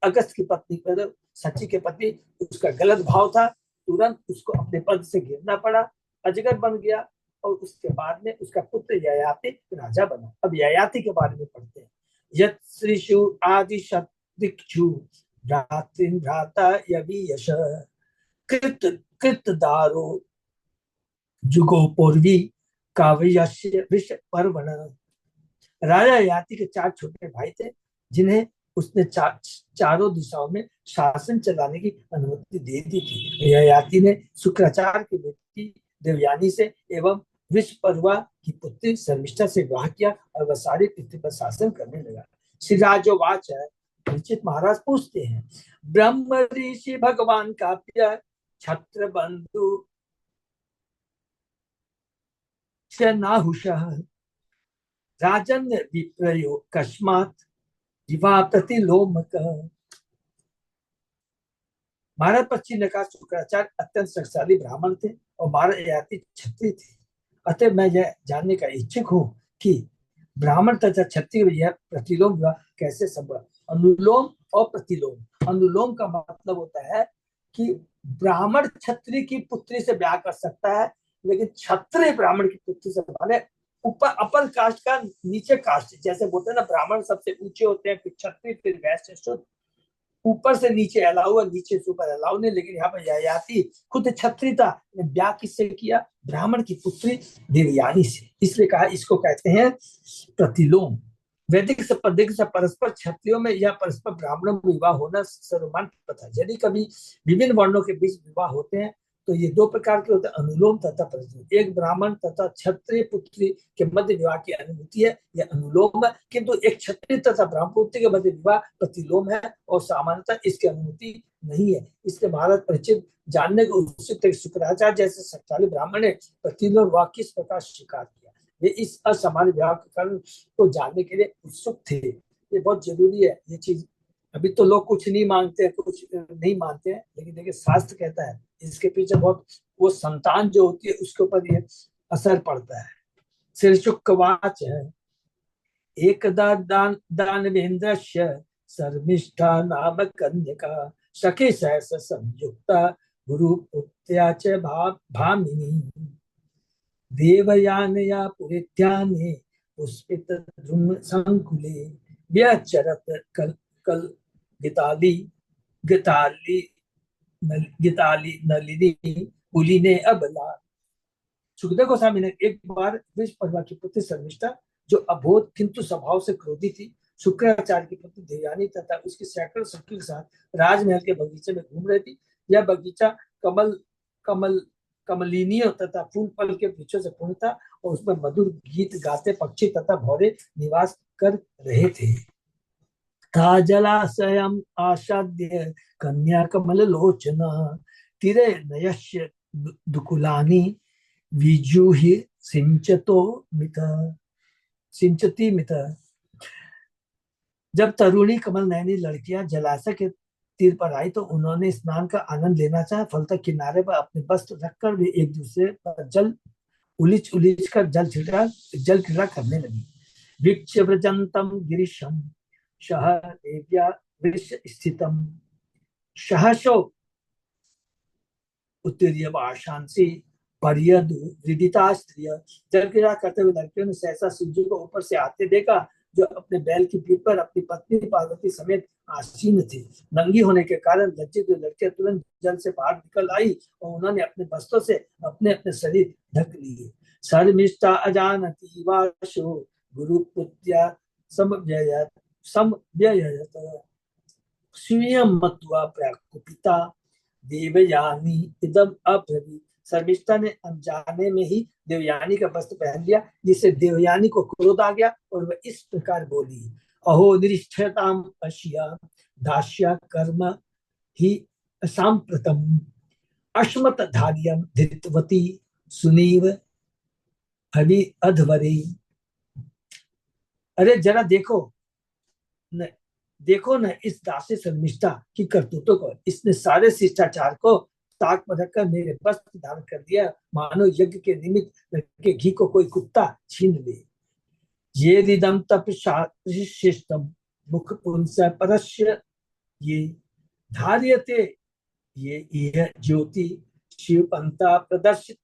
Speaker 1: अगस्त की पत्नी पर सची के प्रति उसका गलत भाव था, तुरंत उसको अपने पद से गिरना पड़ा, अजगर बन गया, और उसके बाद में उसका पुत्र ययाति राजा बना। अब ययाति के बारे में पढ़ते हैं। यत् श्रीषु आदि शत्रुक्षु भ्रातृन भ्राता यश कृत कृत दारो जुगो पूर्वी काव्यस्य विष पर्वण। राजा ययाति के 4 छोटे भाई थे, जिन्हें उसने चारों दिशाओं में शासन चलाने की अनुमति दे दी थी। ययाति ने शुक्राचार्य की बेटी देवयानी से एवं विश्वपर्वा की पुत्री शर्मिष्ठा से विवाह किया, और वह सारी पृथ्वी पर शासन करने लगा। श्री राजोवाच, निश्चित महाराज पूछते हैं, ब्रह्म ऋषि भगवान काप्य छत्र बंधु नाहुषः राजन विप्रयो कस्मात् विवाह प्रतिलोमक। महाराज पक्षी ने कहा, शुक्राचार्य अत्यंत शक्तिशाली ब्राह्मण थे और महाराज ययाति क्षत्रिय थे। अतः मैं यह जानने का इच्छुक हूँ कि ब्राह्मण तथा क्षत्रिय यह प्रतिलोम विवाह कैसे संभव। अनुलोम और प्रतिलोम। अनुलोम का मतलब होता है कि ब्राह्मण क्षत्रिय की पुत्री से ब्याह कर सकता है, लेकिन क्षत्रिय ब्राह्मण की पुत्री से, माने ऊपर अपर कास्ट का नीचे कास्ट, जैसे बोलते हैं ना ब्राह्मण सबसे ऊंचे होते हैं, फिर क्षत्रिय, फिर वैश्य, ऊपर से नीचे अलाउ है, नीचे से ऊपर अलाउ नहीं। लेकिन यहाँ पर ययाति खुद क्षत्रिय था, ब्याह किससे किया? ब्राह्मण की पुत्री देवयानी से, इसलिए कहा इसको कहते हैं प्रतिलोम। वैदिक से परस्पर क्षत्रियों में या परस्पर ब्राह्मणों में विवाह होना सर्वमान्य प्रथा। यदि कभी विभिन्न वर्णों के बीच विवाह होते हैं तो ये 2 प्रकार के होते हैं, अनुलोम तथा प्रतिलोम। एक ब्राह्मण तथा क्षत्रिय पुत्री के मध्य विवाह की अनुमति है, यह अनुलोम है, किंतु एक क्षत्रिय तथा ब्राह्मण पुत्री के मध्य विवाह प्रतिलोम है, और सामान्यतः इसकी अनुमति नहीं है। इसके महाराज परिचित जानने को उत्सुक थे, शुक्राचार्य जैसे शक्तिशाली ब्राह्मण ने प्रतिलोम विवाह किस प्रकार स्वीकार किया। वे इस असामान्य विवाह के कारण को जानने के लिए उत्सुक थे। ये बहुत जरूरी है ये चीज। अभी तो लोग कुछ नहीं मांगते, कुछ नहीं मानते हैं, लेकिन देखिए शास्त्र कहता है इसके पीछे बहुत, वो संतान जो होती है उसके ऊपर ये असर पड़ता है। श्री शुकवाच है, एकदा दानवेन्द्रस्य शर्मिष्ठा नाम कन्यका सखी सहस संयुक्ता गुरुपुत्र्या च भामिनी देवयानया पुरित्याने पुष्पित धूम संकुले व्यचरत कल कल गिताली गिताली गिताली नलिनी पुलिने अबला। सुखदेव गोस्वामी ने एक बार विश्वपर्वा की पुत्री शर्मिष्ठा, जो अबोध किंतु स्वभाव से क्रोधी थी, शुक्राचार्य की पुत्री देवयानी तथा उसकी सैकड़ों सखियों के साथ राजमहल के बगीचे में घूम रही थी। यह बगीचा कमलिनियों तथा फूल फल के वृक्षों से पूर्ण था, और उसमें मधुर गीत गाते पक्षी तथा भौरे निवास कर रहे थे। था जलाशयम् आसाद्य कन्या कमल लोचना तीरे नयस्य दुकुलानि विजूहि सिंचती मित। जब तरुणी कमल नयनी लड़कियां जलाशय के तीर पर आई तो उन्होंने स्नान का आनंद लेना चाहा, फलतः किनारे पर अपने वस्त्र रखकर भी एक दूसरे पर जल उलीच कर जल क्रीड़ा करने लगी। वृक्ष व्रजंतम गिरीशम देव्या वृक्ष स्थितम सहसो उत्तरीय आशांसी परियदु विदिता स्त्रिय। जल क्रीड़ा करते हुए लड़कियों ने सहसा शिवजी को ऊपर से आते देखा, जो अपने बैल की पीठ पर अपनी पत्नी पार्वती समेत आसीन थी। नंगी होने के कारण लज्जित लड़कियां तुरंत जल से बाहर निकल आई और उन्होंने अपने वस्त्रों से अपने अपने शरीर ढक लिए। शर्मिष्ठा अजानती वाशो गुरुपुत्र्या समव्ययत स्वयं मत्वा प्रकुपिता देवयानी इदम अब्रवीत। शर्मिष्ठा ने अनजाने में ही देवयानी का वस्त्र पहन लिया, जिससे देवयानी को क्रोध आ गया और वह इस प्रकार बोली, अहो निरिष्ठताम अशिया दास्या कर्म ही सांप्रतम अश्मत धार्यम धृतवती सुनीव हवि अधवरी। अरे जरा देखो न इस दासी शर्मिष्ठा की करतूतों को। इसने सारे शिष्टाचार को ताक पर रखकर मेरे वस्त्र धारण कर दिया, मानो यज्ञ के निमित्त के घी को कोई कुत्ता छीन ले। ये रिदम तपशिष्टम मुख पुंस परस्य ये धार्यते ये ज्योति शिवपंथा प्रदर्शित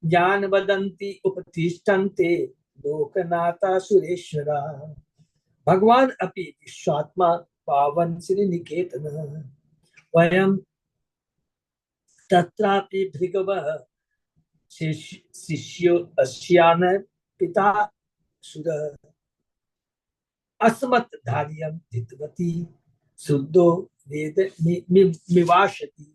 Speaker 1: ज्ञान वदंती उपतिष्ठन्ते लोकनाथा सुरेश्वरा भगवान अपि विश्वात्मा पावन श्री निकेतन वयम तत्रापि भृगवः शिष्यो अस्यान पिता सुर अस्मत् धार्यं धितवती शुद्धो वेद मिवाशति।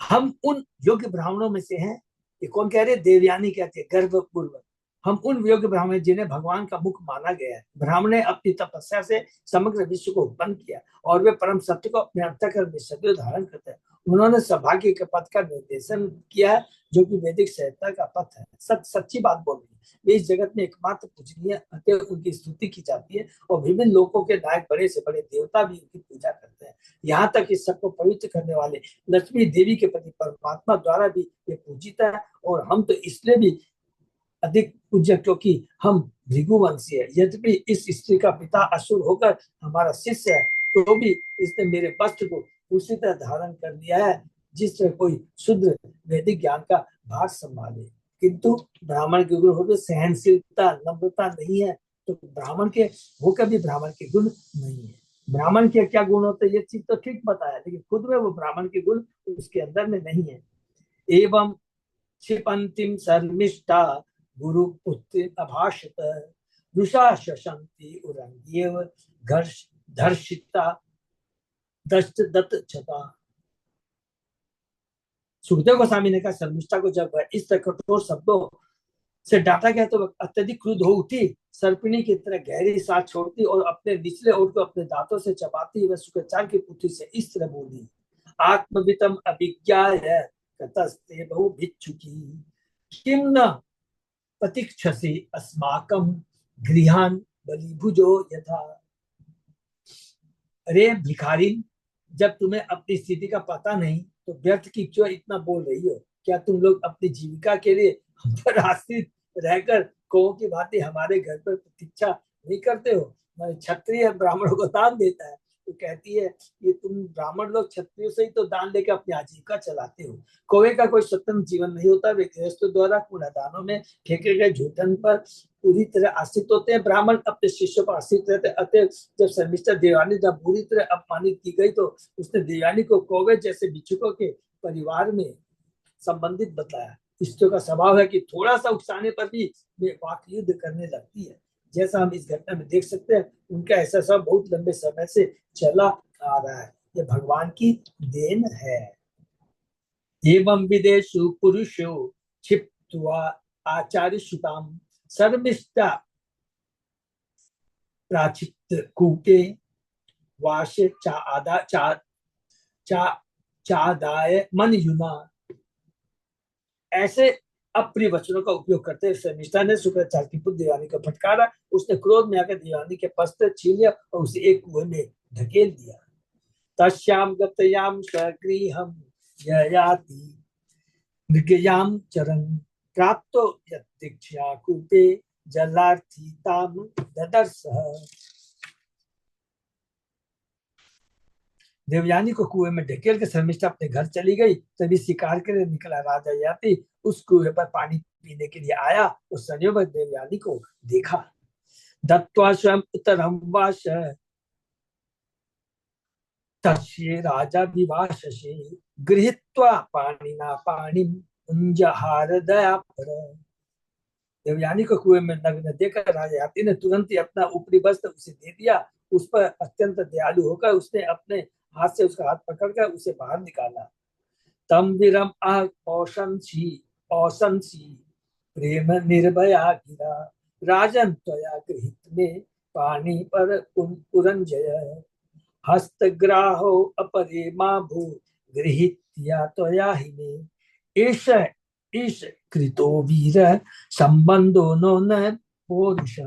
Speaker 1: हम उन योग्य ब्राह्मणों में से हैं। ये कौन कह रहे? देवयानी कहते हैं गर्वपूर्वक। हम उन योग्य ब्राह्मण जिन्हें भगवान का मुख माना गया है। ब्राह्मण ने अपनी तपस्या से समग्र विश्व को उत्पन्न किया और वे परम सत्य को अपने अंतःकरण में सदैव धारण करते हैं। उन्होंने सौभाग्य के पथ का निर्देशन किया है जो कि वैदिक सहायता का पथ है। सच्ची बात बोल रही है। वे इस जगत में एकमात्र पूजनीय, अतः उनकी स्तुति की जाती है और विभिन्न लोकों के नायक बड़े से बड़े देवता भी उनकी पूजा करते हैं। यहाँ तक इस सबको पवित्र करने वाले लक्ष्मी देवी के प्रति परमात्मा द्वारा भी ये पूजित है और हम तो इसलिए भी अधिक पूज्य क्योंकि हम भृगुवंशी है। यद्यपि इस स्त्री का पिता असुर होकर हमारा शिष्य है तो भी इसने मेरे वस्त्र को उसी तरह धारण कर लिया है जिस तरह कोई शुद्र वैदिक ज्ञान का भार संभाले। किंतु ब्राह्मण के गुण होकर सहनशीलता नम्रता नहीं है तो ब्राह्मण के होकर भी ब्राह्मण के गुण नहीं है। ब्राह्मण के क्या गुण होते हैं ये चीज तो ठीक बताया, लेकिन खुद में वो ब्राह्मण के गुण उसके अंदर में नहीं है। एवं क्षिपंतिम शर्मिष्ठा गुरु पुत्र अभाषित रुषा शशंति उरंगेव धर्षिता दष्ट दत्त छता। सुखदेव गोस्वामी ने कहा शर्मिष्ठा को जब इस तरह कठोर शब्दों से डांटा गया तो अत्यधिक क्रुद्ध हो उठी। सर्पिणी की तरह गहरी सांस छोड़ती और अपने निचले ओठ को अपने दांतों से चबाती वह शुक्राचार्य की पुत्री से इस तरह बोली, आत्मवितम अभिज्ञाय कतस्ते बहु भिक्षुकी किम न प्रतीक्षसे अस्माकं गृहान बलिभुजो यथा। अरे भिखारी, जब तुम्हें अपनी स्थिति का पता नहीं तो व्यर्थ की क्यों इतना बोल रही हो? क्या तुम लोग अपनी जीविका के लिए हम पर आश्रित रहकर कौ की भांति हमारे घर पर प्रतीक्षा नहीं करते हो? क्षत्रिय ब्राह्मणों को दान देता है तो कहती है कि तुम ब्राह्मण लोग क्षत्रियों से ही तो दान लेकर अपनी आजीविका चलाते हो। कौवे का कोई स्वतंत्र जीवन नहीं होता। वे गृहस्थों द्वारा कूड़ादानों में फेंके गए झूठन पर पूरी तरह आश्रित होते हैं। ब्राह्मण अपने शिष्यों पर आश्रित रहते। अतः जब शर्मिष्ठा देवयानी जब बुरी तरह अपमानित की गई तो उसने देवयानी को कौवे जैसे भिक्षुकों के परिवार में संबंधित बताया। स्त्रियों का स्वभाव है कि थोड़ा सा उकसाने पर भी वे वाक युद्ध करने लगती है। जैसा हम इस घटना में देख सकते हैं उनका ऐसा सब बहुत लंबे समय से चला आ रहा है। ये भगवान की देन है। एवं विदेशु पुरुषो क्षिप्त्वा आचार्य सुताम शर्मिष्ठा प्राचित कूटे वाशे चादाय मन युना। ऐसे अप्रिय वचनों का उपयोग करते हुए शर्मिष्ठा ने शुक्राचार्य की पुत्र देवयानी को फटकारा। उसने क्रोध में आकर देवयानी के वस्त्र छीन लिया और उसे एक कुएं में ढकेल दिया। तस्याम गतयाम स्वगृहं ययाति मृगयाम चरन् प्राप्तो यत्तिक्ष्या कूपे जलार्थी ताम ददर्शः। देवयानी को कुएं में ढकेल के शर्मिष्ठा अपने घर चली गई। तभी शिकार के लिए निकला राजा ययाति उस कुएं पर पानी पीने के लिए आया। उस संयोग में देवयानी को देखा। दत्वा स्वयं उत्तरम वाश तस्य राजा विभाषसे गृहीत्वा पाणिना पाणिम उंजहार दयापर। देवयानी को कुएं में नग्न देखकर राजा ययाति ने तुरंत ही अपना ऊपरी वस्त्र उसे दे दिया। उस पर अत्यंत दयालु होकर उसने अपने हाथ से उसका हाथ पकड़कर उसे बाहर निकाला। तम विरम औशंसी प्रेम निर्भया गिरा राजन त्वया गृहीत में पानी पर पुरंजय हस्तग्राहो अपरे मां भू गृहीत्या त्वया हि मे एष ईश कृतो वीर संबंधो नो न पौरुष।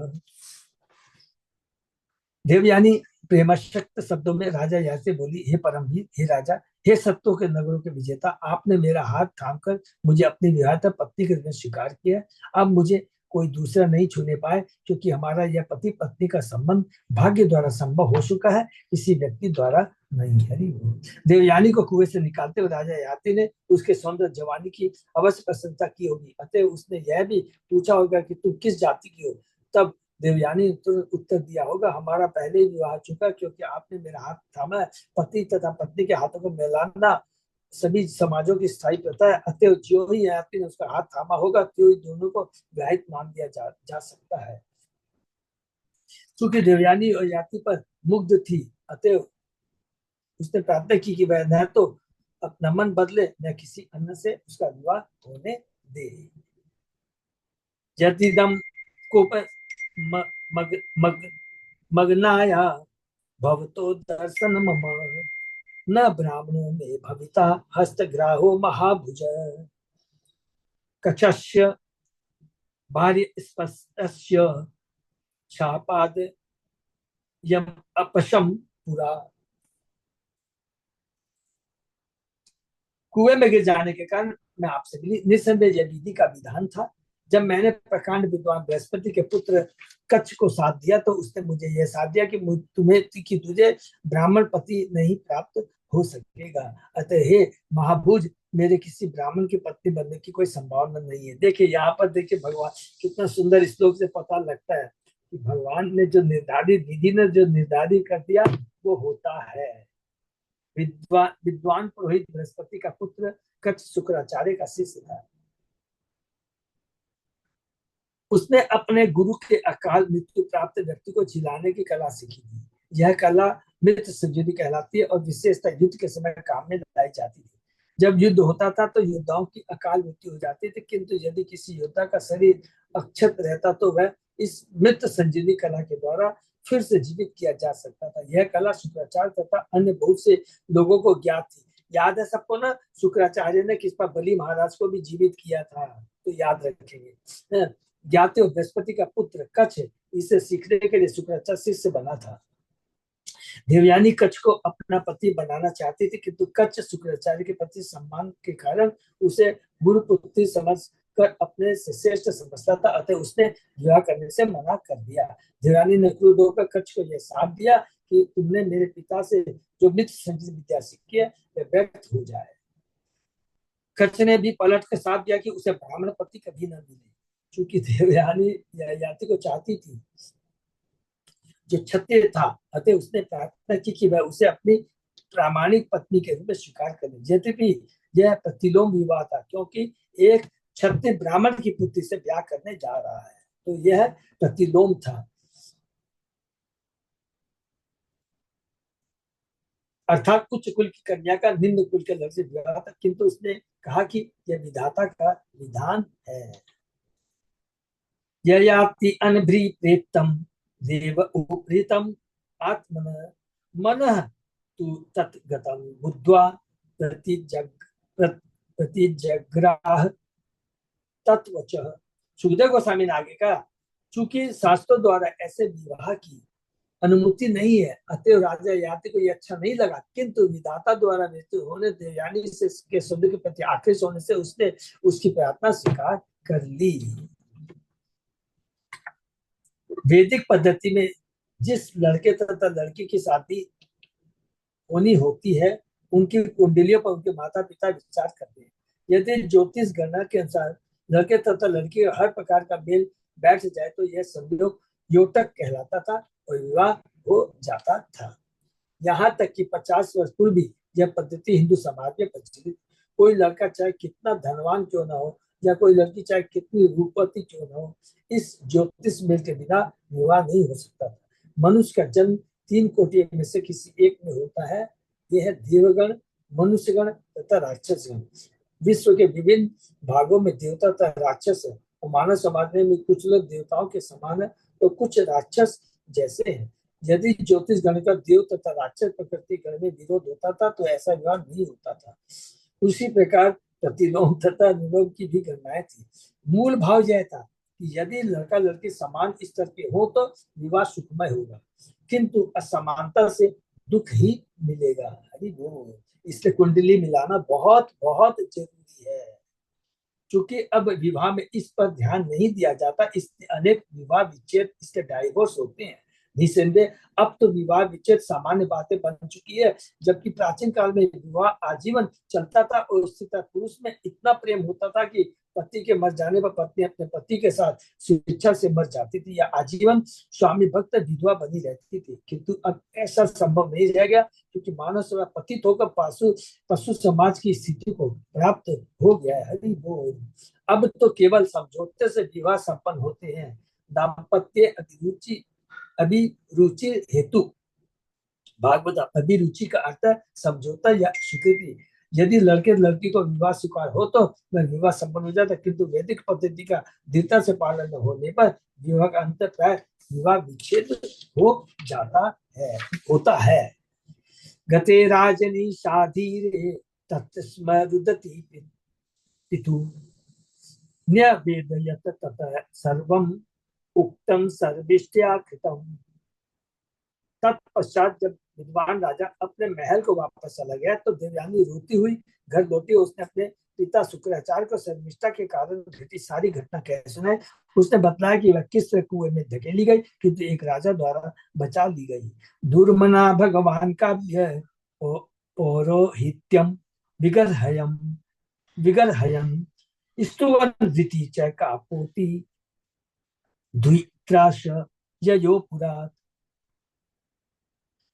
Speaker 1: देवयानी प्रेमशक्त शब्दों में राजा यहाँ से बोली, हे परमवीर, हे राजा, हे सत्यों के नगरों के विजेता, आपने मेरा हाथ थामकर मुझे अपनी विवाहिता पत्नी के रूप में स्वीकार किया। अब मुझे कोई दूसरा नहीं छूने पाए, क्योंकि हमारा यह पति पत्नी का संबंध भाग्य द्वारा संभव हो चुका है, किसी व्यक्ति द्वारा नहीं। हरि बोल। देवयानी को कुएं से निकालते हुए राजा ययाति ने उसके सौंदर्य जवानी की अवश्य प्रशंसा की होगी, अतः उसने यह भी पूछा होगा कि तुम किस जाति की हो। तब देवयानी ने तुरंत उत्तर दिया होगा, हमारा पहले ही विवाह चुका, क्योंकि आपने मेरा हाथ थामा है। पति तथा पत्नी के हाथों को मिलाना सभी समाजों की स्थायी प्रथा है, अतः जो ही ययाति ने उसका हाथ थामा होगा तो ही दोनों को विवाहित मान लिया जा सकता है। क्योंकि देवयानी और ययाति पर मुग्ध थी, अतः उसने प्रार्थना की कि वह न तो अपना मन बदले, न किसी अन्य से उसका विवाह होने दे। यदिदम कोप मग मग मग्नाया भवतो दर्शन मम, न ब्राह्मणो में भविता हस्तग्राहो महाभुज, कक्षस्य भार्य स्पष्टस्य शापाद यम अपशम पुरा। कुएं में गिर जाने के कारण मैं आपसे मिली, निस्संदेह यह विधि का विधान था। जब मैंने प्रकांड विद्वान बृहस्पति के पुत्र कच्छ को साथ दिया तो उसने मुझे यह साथ दिया कि तुझे ब्राह्मण पति नहीं प्राप्त हो सकेगा, अतः हे महाभुज, मेरे किसी ब्राह्मण की पत्नी बनने की कोई संभावना नहीं है। देखिए यहाँ पर, देखिए भगवान कितना सुंदर श्लोक से पता लगता है कि भगवान ने जो निर्धारित विधि ने जो निर्धारित कर दिया वो होता है। विद्वान पुरोहित बृहस्पति का पुत्र कच्छ शुक्राचार्य का शिष्य था। उसने अपने गुरु के अकाल मृत्यु प्राप्त व्यक्ति को जिलाने की कला सीखी थी। यह कला मृत संजीवनी कहलाती है और विशेषतः युद्ध के समय काम में लाई जाती थी। जब युद्ध होता था तो योद्धाओं की अकाल मृत्यु हो जाती थी, किंतु यदि किसी योद्धा का शरीर अक्षत रहता तो वह इस मृत संजीवनी कला के द्वारा फिर से जीवित किया जा सकता था। यह कला शुक्राचार्य तथा अन्य बहुत से लोगों को ज्ञात थी। याद है सबको ना, शुक्राचार्य ने किस पर बलि महाराज को भी जीवित किया था, तो याद रखेंगे। ज्ञाते हो बृहस्पति का पुत्र कच्छ इसे सीखने के लिए शुक्राचार्य शिष्य बना था। देवयानी कच्छ को अपना पति बनाना चाहती थी, किंतु कच्छ शुक्राचार्य के प्रति सम्मान के कारण उसे गुरुपुत्री समझ कर अपने से श्रेष्ठ समझता था, अतः उसने विवाह करने से मना कर दिया। देवयानी ने क्रोध होकर कच्छ को यह साथ दिया कि तुमने मेरे पिता से जो मित्र संगीत विद्या सीखी है वह व्यर्थ हो जाए। कच्छ ने भी पलट कर साथ दिया कि उसे ब्राह्मण पति कभी न मिले, क्योंकि देवयानी ययाति को चाहती थी जो क्षत्रिय था, अतः उसने प्रार्थना की कि वह उसे अपनी प्रामाणिक पत्नी के रूप में स्वीकार कर ले। यद्यपि यह प्रतिलोम विवाह था, क्योंकि एक क्षत्रिय ब्राह्मण की पुत्री से ब्याह करने जा रहा है, तो यह प्रतिलोम था। अर्थात उच्च कुल की कन्या का निम्न कुल के लड़के से विवाह था, किंतु उसने कहा कि यह विधाता का विधान है। ययाति अनभ्रीप्रेतम देव उपरीतम आत्मन मनः तु तत्गतं बुद्ध्वा प्रतिजग्राह तत्वचः। सुखदेव गोस्वामी ने आगे कहा, चूंकि शास्त्रों द्वारा ऐसे विवाह की अनुमति नहीं है, अतएव राजा ययाति को यह अच्छा नहीं लगा, किंतु विधाता द्वारा मृत्यु होने देवयानी से के सुंदर के प्रति आकृष्ट होने से उसने उसकी प्रार्थना स्वीकार कर ली। वैदिक पद्धति में जिस लड़के तथा लड़की की शादी होनी होती है उनकी कुंडलियों पर उनके माता पिता विचार करते हैं। यदि ज्योतिष गणना के अनुसार लड़के तथा लड़की का हर प्रकार का मेल बैठ जाए तो यह संयोग योटक कहलाता था और विवाह हो जाता था। यहाँ तक कि 50 वर्ष पूर्व भी यह पद्धति हिंदू समाज में प्रचलित। कोई लड़का चाहे कितना धनवान क्यों ना हो या कोई लड़की चाहे कितनी रूपवती क्यों ना हो, इस ज्योतिष मेल के बिना विवाह नहीं हो सकता था। मनुष्य का जन्म 3 कोटि में से किसी एक में होता है, यह है देवगण, मनुष्यगण तथा राक्षसगण। विश्व के विभिन्न भागों में देवता तथा राक्षस है और मानव समाज में कुछ लोग देवताओं के समान है तो कुछ राक्षस जैसे हैं। यदि ज्योतिष गण का देव तथा राक्षस प्रकृति गण में विरोध होता था तो ऐसा विवाह नहीं होता था। उसी प्रकार प्रतिलोम तथा अनुलोम की भी गणनाएं थी। मूल भाव यह था कि यदि लड़का लड़की समान स्तर के हो तो विवाह सुखमय होगा, किंतु असमानता से दुख ही मिलेगा। हरि बोल। इसलिए कुंडली मिलाना बहुत बहुत जरूरी है। चूंकि अब विवाह में इस पर ध्यान नहीं दिया जाता, इसलिए अनेक विवाह विच्छेद, इसके डाइवोर्स होते हैं। निसंदेह अब तो विवाह विच्छेद सामान्य बातें बन चुकी है, जबकि प्राचीन काल में विवाह आजीवन चलता था और स्त्री पुरुष में इतना प्रेम होता था कि पति के मर जाने पर पत्नी अपने पति के साथ स्वेच्छा से मर जाती थी या आजीवन स्वामी भक्त विधवा बनी रहती थी। किंतु अब ऐसा संभव नहीं रह गया, क्योंकि मानव सेवा पतित होकर पशु पशु समाज की स्थिति को प्राप्त हो गया है। हरि बोल। अब तो केवल समझौते से विवाह संपन्न होते हैं। दाम्पत्य अभिरुचि हेतु, भागवत अभिरुचि का अर्थ समझौता या स्वीकृति। यदि लड़के लड़की को विवाह स्वीकार हो तो वह विवाह संपन्न हो जाता, किंतु वैदिक पद्धति का दृढ़ता से पालन न होने पर विवाह का अंत प्राय विवाह विच्छेद हो जाता है, होता है। गते राजनी शाधीरे तत्स्म रुदति पितु न्यवेदयत ततः सर्वं उक्तम सर्विष्ट्या कृतम। तत्पश्चात जब विद्वान राजा अपने महल को वापस चला गया तो देवयानी रोती हुई घर लौटी। उसने अपने पिता शुक्राचार्य को शर्मिष्ठा के कारण घटी सारी घटना कह सुनाई। उसने बताया कि वह किस कुएं में धकेली गई, किंतु एक राजा द्वारा बचा ली गई। दुर्मना भगवान काव्य पौरोहित्यम विगर्हयम विगर्हयम स्तुवन्ति च कापोति द्वित्राश ययो पुरात्।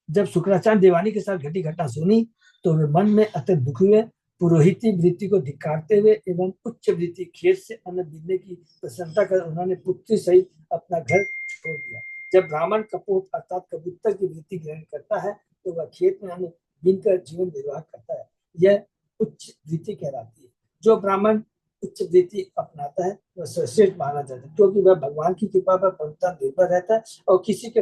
Speaker 1: जब शुक्राचार्य देवानी के साथ घटी घटना सुनी तो वे मन में अत्यंत दुखी हुए। पुरोहिती वृत्ति को धिक्कारते हुए एवं उच्च वृत्ति खेत से अन्न बीनने की प्रसन्नता कर उन्होंने पुत्री सहित अपना घर छोड़ दिया। जब ब्राह्मण कपोत अर्थात कबूतर की वृत्ति ग्रहण करता है तो वह खेत में अन्न बीनकर जीवन निर्वाह करता है। यह उच्च वृत्ति कहलाती है। जो ब्राह्मण उच्च वृत्ति अपनाता है वह सर्वश्रेष्ठ माना जाता है, क्योंकि वह भगवान की कृपा पर पूर्णतः निर्भर रहता है और किसी से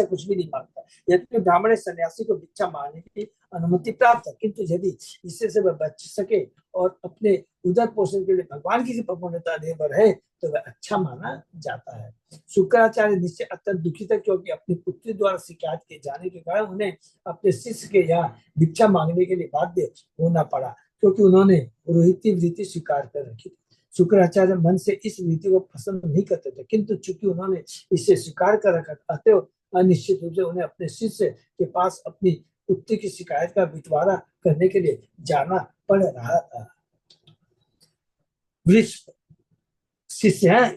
Speaker 1: कुछ भी नहीं मांगता। यदि ब्राह्मण सन्यासी को भिक्षा मांगने की अनुमति प्राप्त है, किंतु यदि इससे से वह बच सके और अपने उदर पोषण के लिए भगवान की कृपा पूर्णतः निर्भर है तो वह अच्छा माना जाता है। शुक्राचार्य निश्चय अत्यंत दुखी था, क्योंकि अपनी पुत्री द्वारा शिकायत किए जाने के कारण उन्हें अपने शिष्य के यहाँ भिक्षा मांगने के लिए बाध्य होना पड़ा, क्योंकि उन्होंने पुरोहिती वृत्ति स्वीकार कर रखी। शुक्राचार्य मन से इस वृत्ति को पसंद नहीं करते थे, किंतु चूंकि उन्होंने इसे स्वीकार कर रखा अतएव अनिश्चित रूप से उन्हें अपने शिष्य के पास अपनी पुत्री की शिकायत का बंटवारा करने के लिए जाना पड़ रहा था। वृष शिष्य है,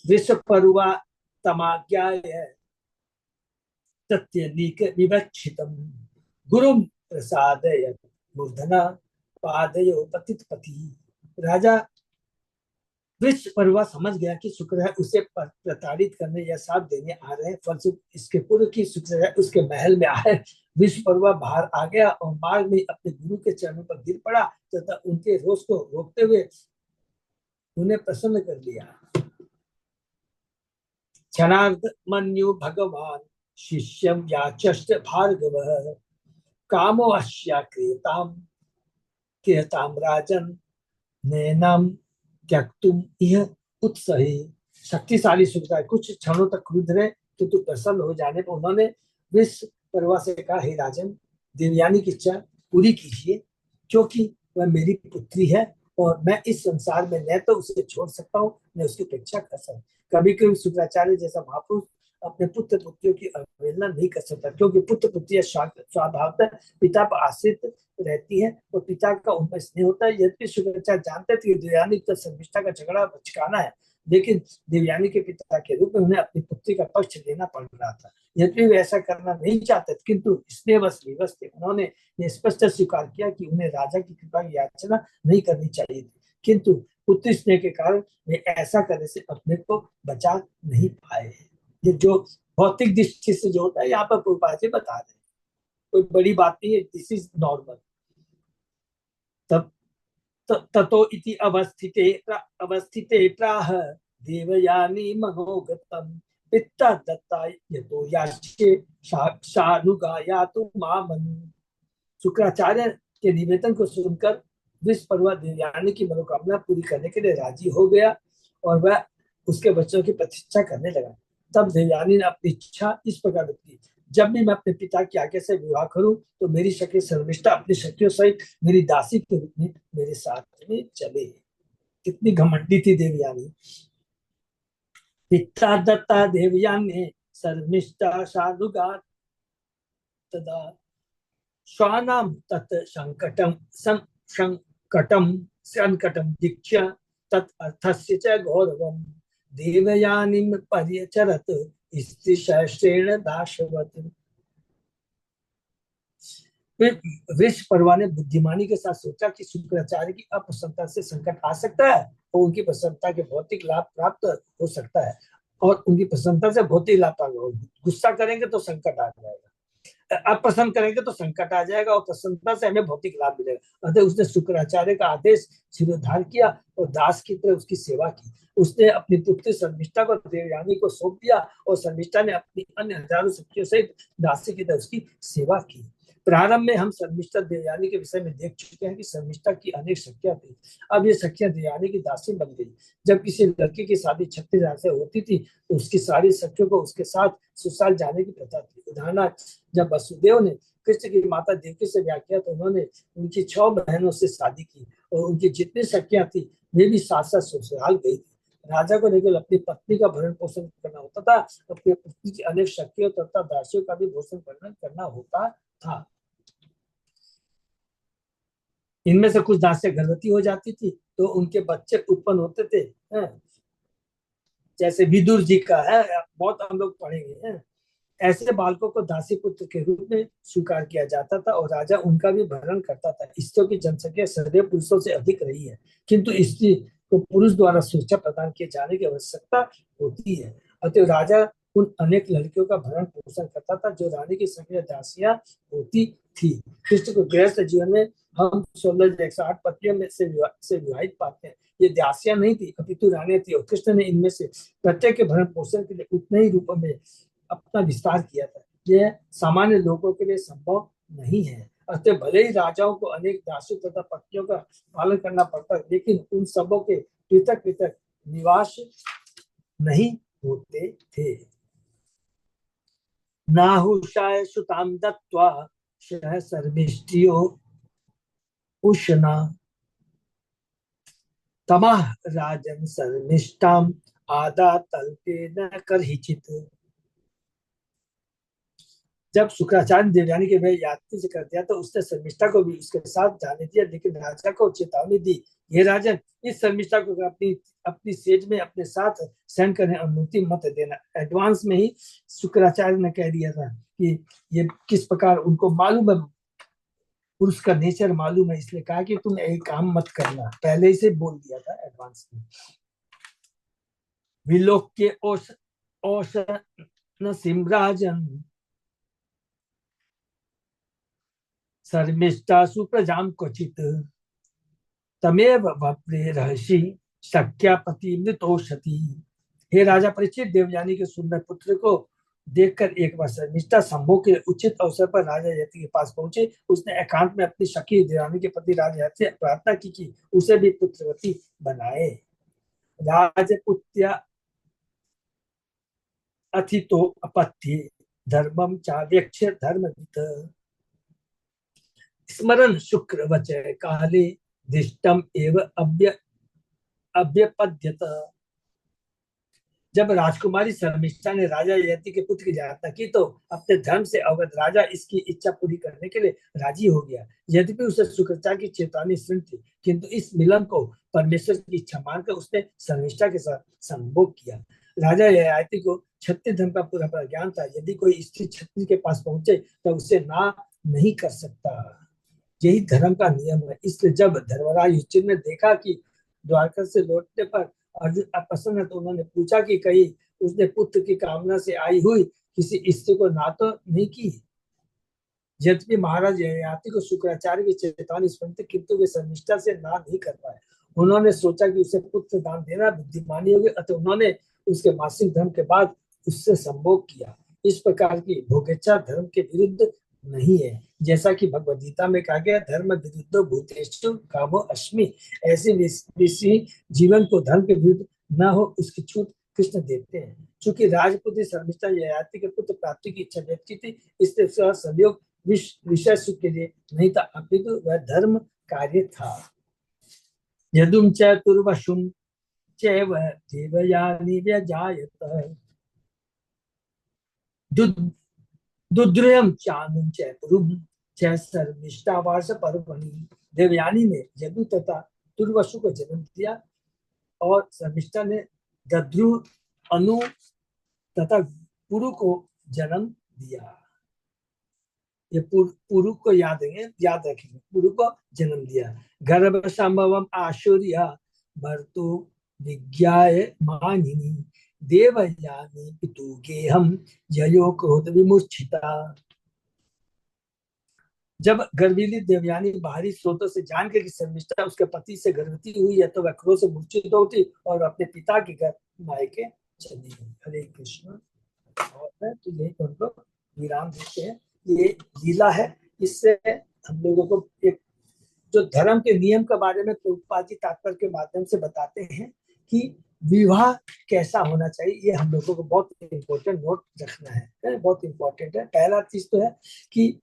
Speaker 1: वृष परुवा तमाज्ञाय तत्यनीक विवक्षितम गुरु प्रसादय मूर्धना पादयो पतित पति। राजा वृक्ष परुआ समझ गया कि शुक्र उसे प्रताड़ित करने या साथ देने आ रहे हैं। फलस्वरूप इसके पूर्व की शुक्र उसके महल में आए वृक्ष परुआ बाहर आ गया और मार्ग में अपने गुरु के चरणों पर गिर पड़ा तथा उनके रोष को रोकते हुए उन्हें प्रसन्न कर लिया। क्षणार्ध मन्यु भगवान शिष्यम याचष्ट भार्गव कामो अश्या क्रियताम राजन नैनाम त्यक्तुम यह उत्सहे। शक्तिशाली शुक्राचार्य कुछ क्षणों तक क्रुद्ध रहे, किंतु प्रसन्न हो जाने पर उन्होंने वृष परवा से कहा, हे राजन, देवयानी की इच्छा पूरी कीजिए, क्योंकि वह मेरी पुत्री है और मैं इस संसार में न तो उसे छोड़ सकता हूँ न उसकी उपेक्षा कर सकता। कभी कभी शुक्राचार्य जैसा महापुरुष अपने पुत्र पुत्रियों की अवहेलना नहीं कर सकता, क्योंकि पुत्र पुत्रियां स्वभावतः पिता पर आश्रित रहती है और पिता का उनमें स्नेह होता है। यद्यपि शुक्राचार्य जानते थे कि देवयानी तो शर्मिष्ठा का झगड़ा बचकाना है, लेकिन देवयानी के पिता के रूप में उन्हें अपनी पुत्री का पक्ष लेना पड़ रहा था। यद्यपि वे ऐसा करना नहीं चाहते, किंतु स्नेहवश विवश थे। उन्होंने यह स्पष्ट स्वीकार किया कि उन्हें राजा की कृपा की याचना नहीं करनी चाहिए थी, किंतु पुत्र स्नेह के कारण वे ऐसा करने से अपने को बचा नहीं पाए। ये जो भौतिक दृष्टि से जो होता है यहाँ पर प्रभुपाद जी बता रहे हैं, कोई बड़ी बात नहीं है, दिस इज नॉर्मल। तब ततो इति अवस्थिते प्राह देवयानी मनोगतम पिता दत्ता यतो याचे शानुगायातु मामनु। शुक्राचार्य के निवेदन को सुनकर वृष परवा देवयानी की मनोकामना पूरी करने के लिए राजी हो गया और वह उसके बच्चों की प्रतीक्षा करने लगा। तब देवयानी ने अपनी इच्छा इस प्रकार व्यक्त की, जब भी मैं अपने पिता की आज्ञा से विवाह करूं तो मेरी सखी शर्मिष्ठा अपनी शक्तियों सहित मेरी दासी के रूप में मेरे साथ में चले। कितनी घमंडी थी देवयानी। पिता दत्ता देवयानी शर्मिष्ठा शानुगा तदा स्वानाम तत् संकटम संकटम संकटम दीक्षा तत् अर्थस्य च गौरवम देवयानी पर्यचरत स्त्रीशस्त्रेण दाशवत। वृक्ष पर्वा ने बुद्धिमानी के साथ सोचा कि शुक्राचार्य की अप्रसन्नता से संकट आ सकता है और उनकी प्रसन्नता के भौतिक लाभ प्राप्त हो सकता है, और उनकी प्रसन्नता से भौतिक लाभ प्राप्त हो। गुस्सा करेंगे तो संकट आ जाएगा, अप्रसन्न करेंगे तो संकट आ जाएगा, और प्रसन्नता से हमें भौतिक लाभ मिलेगा। अतः उसने शुक्राचार्य का आदेश शिरोधार्य किया और दास की तरह उसकी सेवा की। उसने अपनी पुत्री शर्मिष्ठा को देवयानी को सौंप दिया और शर्मिष्ठा ने अपनी अन्य हजारों सखियों सहित दासी की तरह उसकी सेवा की। प्रारंभ में हम शर्मिष्ठा देवयानी के विषय में देख चुके हैं कि शर्मिष्ठा की अनेक सखियां थी। अब ये सखियां देवयानी की दासी बन गई। जब किसी लड़की की शादी 36 से होती थी तो उसकी सारी सखियों को उसके साथ ससुराल जाने की प्रथा थी। उदाहरणार्थ, जब वसुदेव ने कृष्ण की माता देवकी से ब्याह किया तो उन्होंने उनकी 6 बहनों से शादी की और उनकी जितनी सखियां थी वे भी साथ साथ ससुराल गई थी। राजा को केवल अपनी पत्नी का भरण पोषण करना होता था, अपनी पत्नी की अनेक सखियों तथा दासियों का भी पोषण करना होता था। इनमें से कुछ दासियां गर्भवती हो जाती थी तो उनके बच्चे उत्पन्न होते थे, जैसे विदुर जी का है, बहुत हम लोग पढ़ेंगे हैं। ऐसे बालकों को दासी पुत्र के रूप में स्वीकार किया जाता था और राजा उनका भी भरण करता था। स्त्रियों की जनसंख्या सदैव पुरुषों से अधिक रही है, किंतु स्त्री को पुरुष द्वारा सुरक्षा प्रदान किए जाने की आवश्यकता होती है। अतः राजा उन अनेक लड़कियों का भरण पोषण करता था जो रानी की संख्या दासियां होती थी। कृष्ण को गृहस्थ जीवन में हम 16 पत्नियों में से विवाहित पाते हैं। ये दासियां नहीं थी अपितु रानी थी, और कृष्ण ने इनमें से प्रत्येक के भरण पोषण के लिए उतने ही रूपों में अपना विस्तार किया था। यह सामान्य लोगों के लिए संभव नहीं है। अतः भले ही राजाओं को अनेक दासियों तथा पत्नियों का पालन करना पड़ता, लेकिन उन सबों के पृथक पृथक निवास नहीं होते थे। नाहुषाय सुताम दत्वा शह सर्विष्टियो उष्णा तमः राजन सर्विष्टाम आदा तल्पे न करहिचित। जब शुक्राचार्य देवयानी के वह यात्री से कर दिया तो उसने शर्मिष्ठा को भी उसके साथ जाने दिया, लेकिन राजा को चेतावनी दी, ये राजन, इस शर्मिष्ठा को अपनी अपनी सेज में अपने साथ सहन करने अनुमति मत देना। एडवांस में ही शुक्राचार्य ने कह दिया था कि ये किस प्रकार उनको मालूम है, पुरुष का नेचर मालूम है, इसलिए कहा कि तुम एक काम मत करना, पहले ही से बोल दिया था एडवांस में। विलोक के ओष न सिमराजन शर्मिष्ठा सुप्रजाम क्वचित तमेव वप्रे रहसि शक्यापति मृतोषति। हे राजा परीक्षित, देवयानी के सुंदर पुत्र को देखकर एक बार शर्मिष्ठा संभोग के उचित अवसर पर राजा यति के पास पहुंचे। उसने एकांत में अपनी सखी देवयानी के पति राजा से प्रार्थना की कि उसे भी पुत्रवती बनाए। राजपुत्या अथितो अपत्ये धर्मम चाव्यक्ष धर्मविद स्मरण शुक्र वचय काले दिष्टम एव अभ्यपद्यत। जब राजकुमारी शर्मिष्ठा ने राजा यति के पुत्र की यातना की तो अपने धर्म से अवगत राजा इसकी इच्छा पूरी करने के लिए राजी हो गया। यद्यपि उसे शुक्राचार्य की चेतावनी सुन थी, किंतु इस मिलन को परमेश्वर की इच्छा मानकर उसने शर्मिष्ठा के साथ संभोग किया। राजा ययाति को क्षत्रिय धर्म का पूरा ज्ञान था। यदि कोई स्त्री क्षत्रिय के पास पहुंचे तो उसे ना नहीं कर सकता, यही धर्म का नियम है। इसलिए जब धर्मराज युधिष्ठिर ने देखा कि द्वारका से लौटने पर अर्जुन अप्रसन्न है तो उन्होंने पूछा कि कहीं उसने पुत्र की कामना से आई हुई किसी स्त्री को ना तो नहीं की। यद्यपि महाराज ययाति को शुक्राचार्य की चेतावनी सुनते, किंतु वे शर्मिष्ठा से ना नहीं कर पाए। उन्होंने सोचा कि उसे पुत्र दान देना बुद्धिमानी होगी, अतः उन्होंने उसके मासिक धर्म के बाद उससे संभोग किया। इस प्रकार की भोगेच्छा धर्म के विरुद्ध नहीं है। जैसा कि भगवद गीता में कहा गया, धर्म विरुद्ध भूतेषु कामो अस्मि। ऐसे विषय जीवन को धर्म के विरुद्ध न हो उसकी छूट कृष्ण देते हैं। चूंकि राजपुत्री शर्मिष्ठा ययाति के पुत्र प्राप्ति की इच्छा व्यक्त की थी, इसलिए उसका संयोग विषय सुख के लिए नहीं था, अपितु वह धर्म कार्य था। यदुम चतुर्वशुम चैव देवयानी व्यजायत दुद्रयम चानुम चैपुरुम च सर्विष्टावास पर्वणि। देवयानी ने यदु तथा तुर्वसु को जन्म दिया और शर्मिष्ठा ने दद्रु, अनु तथा पुरु को जन्म दिया। ये पुरु को याद रखेंगे, पुरु को जन्म दिया। गर्भ संभवम आशुर्य भर्तु विज्ञाय मानिनी देवयानी पितु गेहम ययो क्रोध विमूर्छिता। जब गर्भीली देवयानी बाहरी स्रोतों से जानकर कि शर्मिष्ठा उसके पति से गर्भवती हुई है तो वह क्रोध से मूर्छित होती और अपने पिता के घर मायके चली गई। हरे कृष्ण। और तो यही उनको विराम देते हैं। ये लीला है। इससे हम लोगों को एक जो धर्म के नियम के बारे में प्रभुपाद जी तात्पर्य के माध्यम से बताते हैं कि विवाह कैसा होना चाहिए, ये हम लोगों को बहुत इम्पोर्टेंट नोट रखना है, बहुत इम्पोर्टेंट है। पहला चीज तो है कि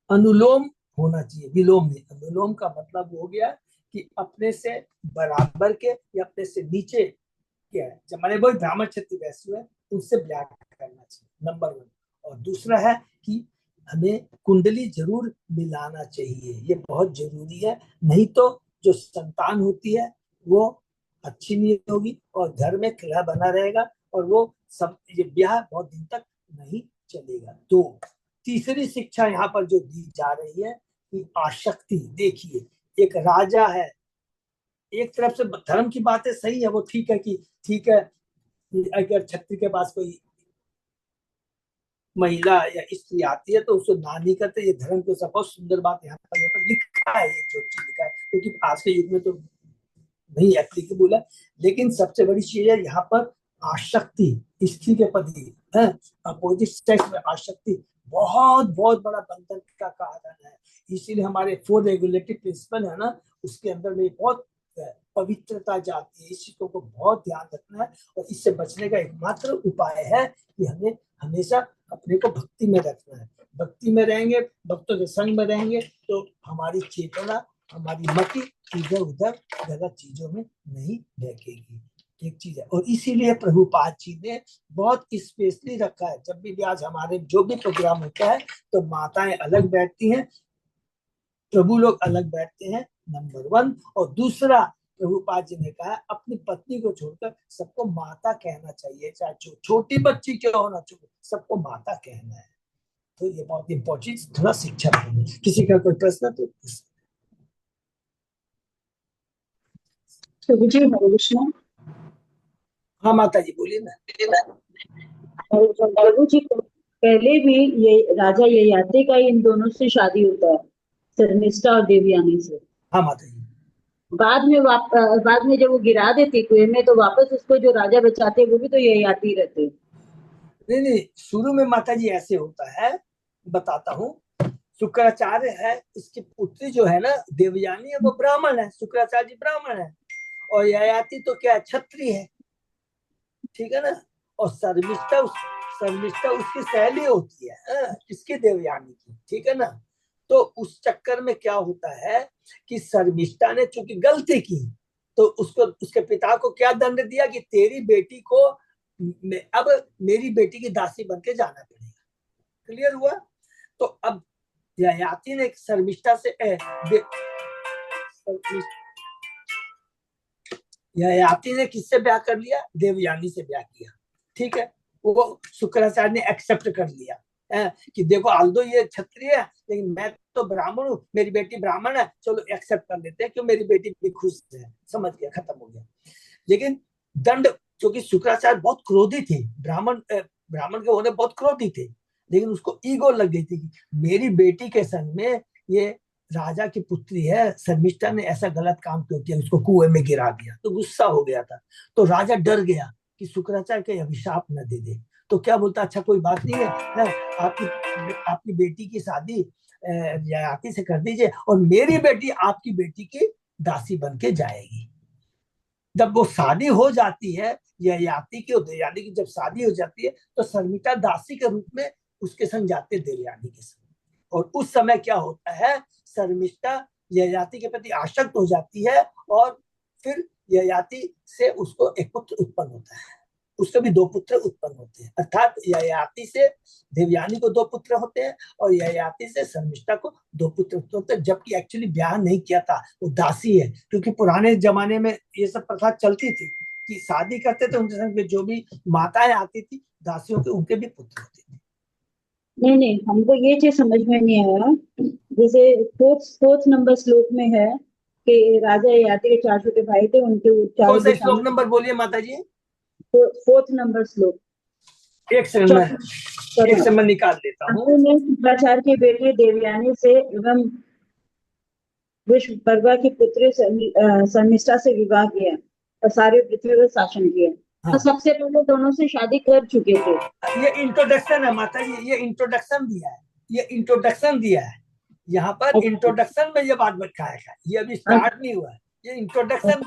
Speaker 1: अनुलोम होना चाहिए, विलोम नहीं। अनुलोम का मतलब हो गया कि अपने से बराबर के या अपने से नीचे क्या है, जब मैंने वो ब्राह्मण क्षत्रिय वैश्य है उनसे ब्याह करना चाहिए, नंबर 1। और दूसरा है कि हमें कुंडली जरूर मिलाना चाहिए, ये बहुत जरूरी है। नहीं तो जो संतान होती है वो अच्छी नहीं होगी और घर में कलह बना रहेगा और वो सब ये ब्याह बहुत दिन तक नहीं चलेगा। तो तीसरी शिक्षा यहाँ पर जो दी जा रही है कि आसक्ति। देखिए, एक राजा है, एक तरफ से धर्म की बातें सही है, वो ठीक है कि ठीक है अगर क्षत्रिय के पास कोई महिला या स्त्री आती है तो उसको ना नहीं करते, ये धर्म के बहुत सुंदर बात यहाँ पर लिखा है। ये जो चीज लिखा है क्योंकि आज के युग में तो नहीं एप्लीकेबल है, लेकिन सबसे बड़ी चीज है यहाँ पर आसक्ति, स्त्री के प्रति है, अपोजिट सेक्स में आसक्ति बहुत बहुत बड़ा बंधन का कारण है। इसीलिए हमारे 4 रेगुलेटरी प्रिंसिपल है ना, उसके अंदर में बहुत पवित्रता जाती है। इस चीजों को बहुत ध्यान रखना है और इससे बचने का एकमात्र उपाय है कि हमें हमेशा अपने को भक्ति में रखना है। भक्ति में रहेंगे, भक्तों के संग में रहेंगे तो हमारी चेतना, हमारी मति इधर उधर गलत चीजों में नहीं बहकेगी। एक चीज है। और इसीलिए प्रभुपाद जी ने बहुत स्पेशली रखा है, जब भी आज हमारे जो भी प्रोग्राम होता है तो माताएं अलग बैठती हैं, प्रभु लोग अलग बैठते हैं, नंबर 1। और दूसरा, प्रभुपाद जी ने कहा अपनी पत्नी को छोड़कर सबको माता कहना चाहिए, चाहे छोटी बच्ची क्यों होना चाहिए, सबको माता कहना है। तो ये बहुत इंपॉर्टेंट थोड़ा शिक्षा है। किसी का कोई प्रश्न तो
Speaker 2: जी हरे कृष्ण।
Speaker 1: हाँ माता जी बोलिए ना।
Speaker 2: प्रभु जी पहले भी ये राजा ययाति का इन दोनों से शादी होता है, शर्मिष्ठा और देवयानी से।
Speaker 1: हाँ माता जी।
Speaker 2: बाद में जब वो गिरा देते कुएं में तो वापस उसको जो राजा बचाते वो भी तो ययाति रहते।
Speaker 1: नहीं नहीं, शुरू में माता जी ऐसे होता है, बताता हूँ। शुक्राचार्य है, इसकी पुत्री जो है ना देवयानी है, वो ब्राह्मण है, शुक्राचार्य जी ब्राह्मण है और ययाति तो क्या क्षत्रिय है, ठीक है ना। और शर्मिष्ठा उसकी सहेली होती है, किसकी, देवयानी की, ठीक है ना। तो उस चक्कर में क्या होता है कि शर्मिष्ठा ने चूंकि गलती की तो उसको उसके पिता को क्या दंड दिया कि तेरी बेटी को अब मेरी बेटी की दासी बन के जाना पड़ेगा। क्लियर हुआ। तो अब ययाति ने शर्मिष्ठा से ययाति ने किससे ब्याह कर लिया, देवयानी से ब्याह किया, ठीक है। वो शुक्राचार्य ने एक्सेप्ट कर लिया कि देखो आल्दो ये क्षत्रिय है लेकिन मैं तो ब्राह्मण हूँ, मेरी बेटी ब्राह्मण है, चलो एक्सेप्ट कर लेते हैं, क्यों मेरी बेटी भी खुश है, समझ गया, खत्म हो गया। लेकिन दंड, क्योंकि शुक्राचार्य बहुत क्रोधी थे, ब्राह्मण के होने बहुत क्रोधी थे, लेकिन उसको ईगो लग गई थी कि मेरी बेटी के संग में ये राजा की पुत्री है, शर्मिष्ठा ने ऐसा गलत काम क्यों किया, उसको कुएं में गिरा दिया, तो गुस्सा हो गया था। तो राजा डर गया कि शुक्राचार्य के अभिशाप न दे दे, तो क्या बोलता, अच्छा कोई बात नहीं है, आपकी बेटी की शादी ययाति से कर दीजिए और मेरी बेटी आपकी बेटी की दासी बन के जाएगी। जब वो शादी हो जाती है ययाति की और देवयानी की, जब शादी हो जाती है तो शर्मिष्ठा दासी के रूप में उसके संग जाते देवयानी के संग। और उस समय क्या होता है, शर्मिष्ठा ययाति के प्रति आसक्त हो जाती है और फिर ययाति से उसको एक पुत्र उत्पन्न होता है, उसके भी 2 पुत्र उत्पन्न होते हैं। अर्थात ययाति से देवयानी को 2 पुत्र होते हैं और ययाति से शर्मिष्ठा को 2 पुत्र होते हैं, जबकि एक्चुअली ब्याह नहीं किया था, वो दासी है। क्योंकि पुराने जमाने में ये सब प्रथा चलती थी कि शादी करते थे, उनके संग में जो भी माताएं आती थी दासियों के, उनके भी पुत्र होते थे।
Speaker 2: नहीं, हमको ये चीज समझ में नहीं आया। जैसे फोर्थ नंबर श्लोक में है कि राजा ययाति के 4 छोटे भाई थे, उनके
Speaker 1: कौन सा
Speaker 2: चारों
Speaker 1: श्लोक नंबर बोलिए माता जी?
Speaker 2: फोर्थ नंबर श्लोक।
Speaker 1: एक सेकंड में निकाल लेता हूँ।
Speaker 2: ने शुक्राचार्य के बेटे देवयानी से एवं विश्वकर्मा की पुत्री शर्मिष्ठा से विवाह किया और सारे पृथ्वी पर शासन किया।
Speaker 1: हाँ।
Speaker 2: तो सबसे पहले दोनों से शादी कर चुके थे।
Speaker 1: ये इंट्रोडक्शन है माता जी, ये इंट्रोडक्शन दिया है, ये इंट्रोडक्शन दिया है। यहाँ पर इंट्रोडक्शन में ये बात बताया है, ये अभी स्टार्ट नहीं हुआ है, ये इंट्रोडक्शन।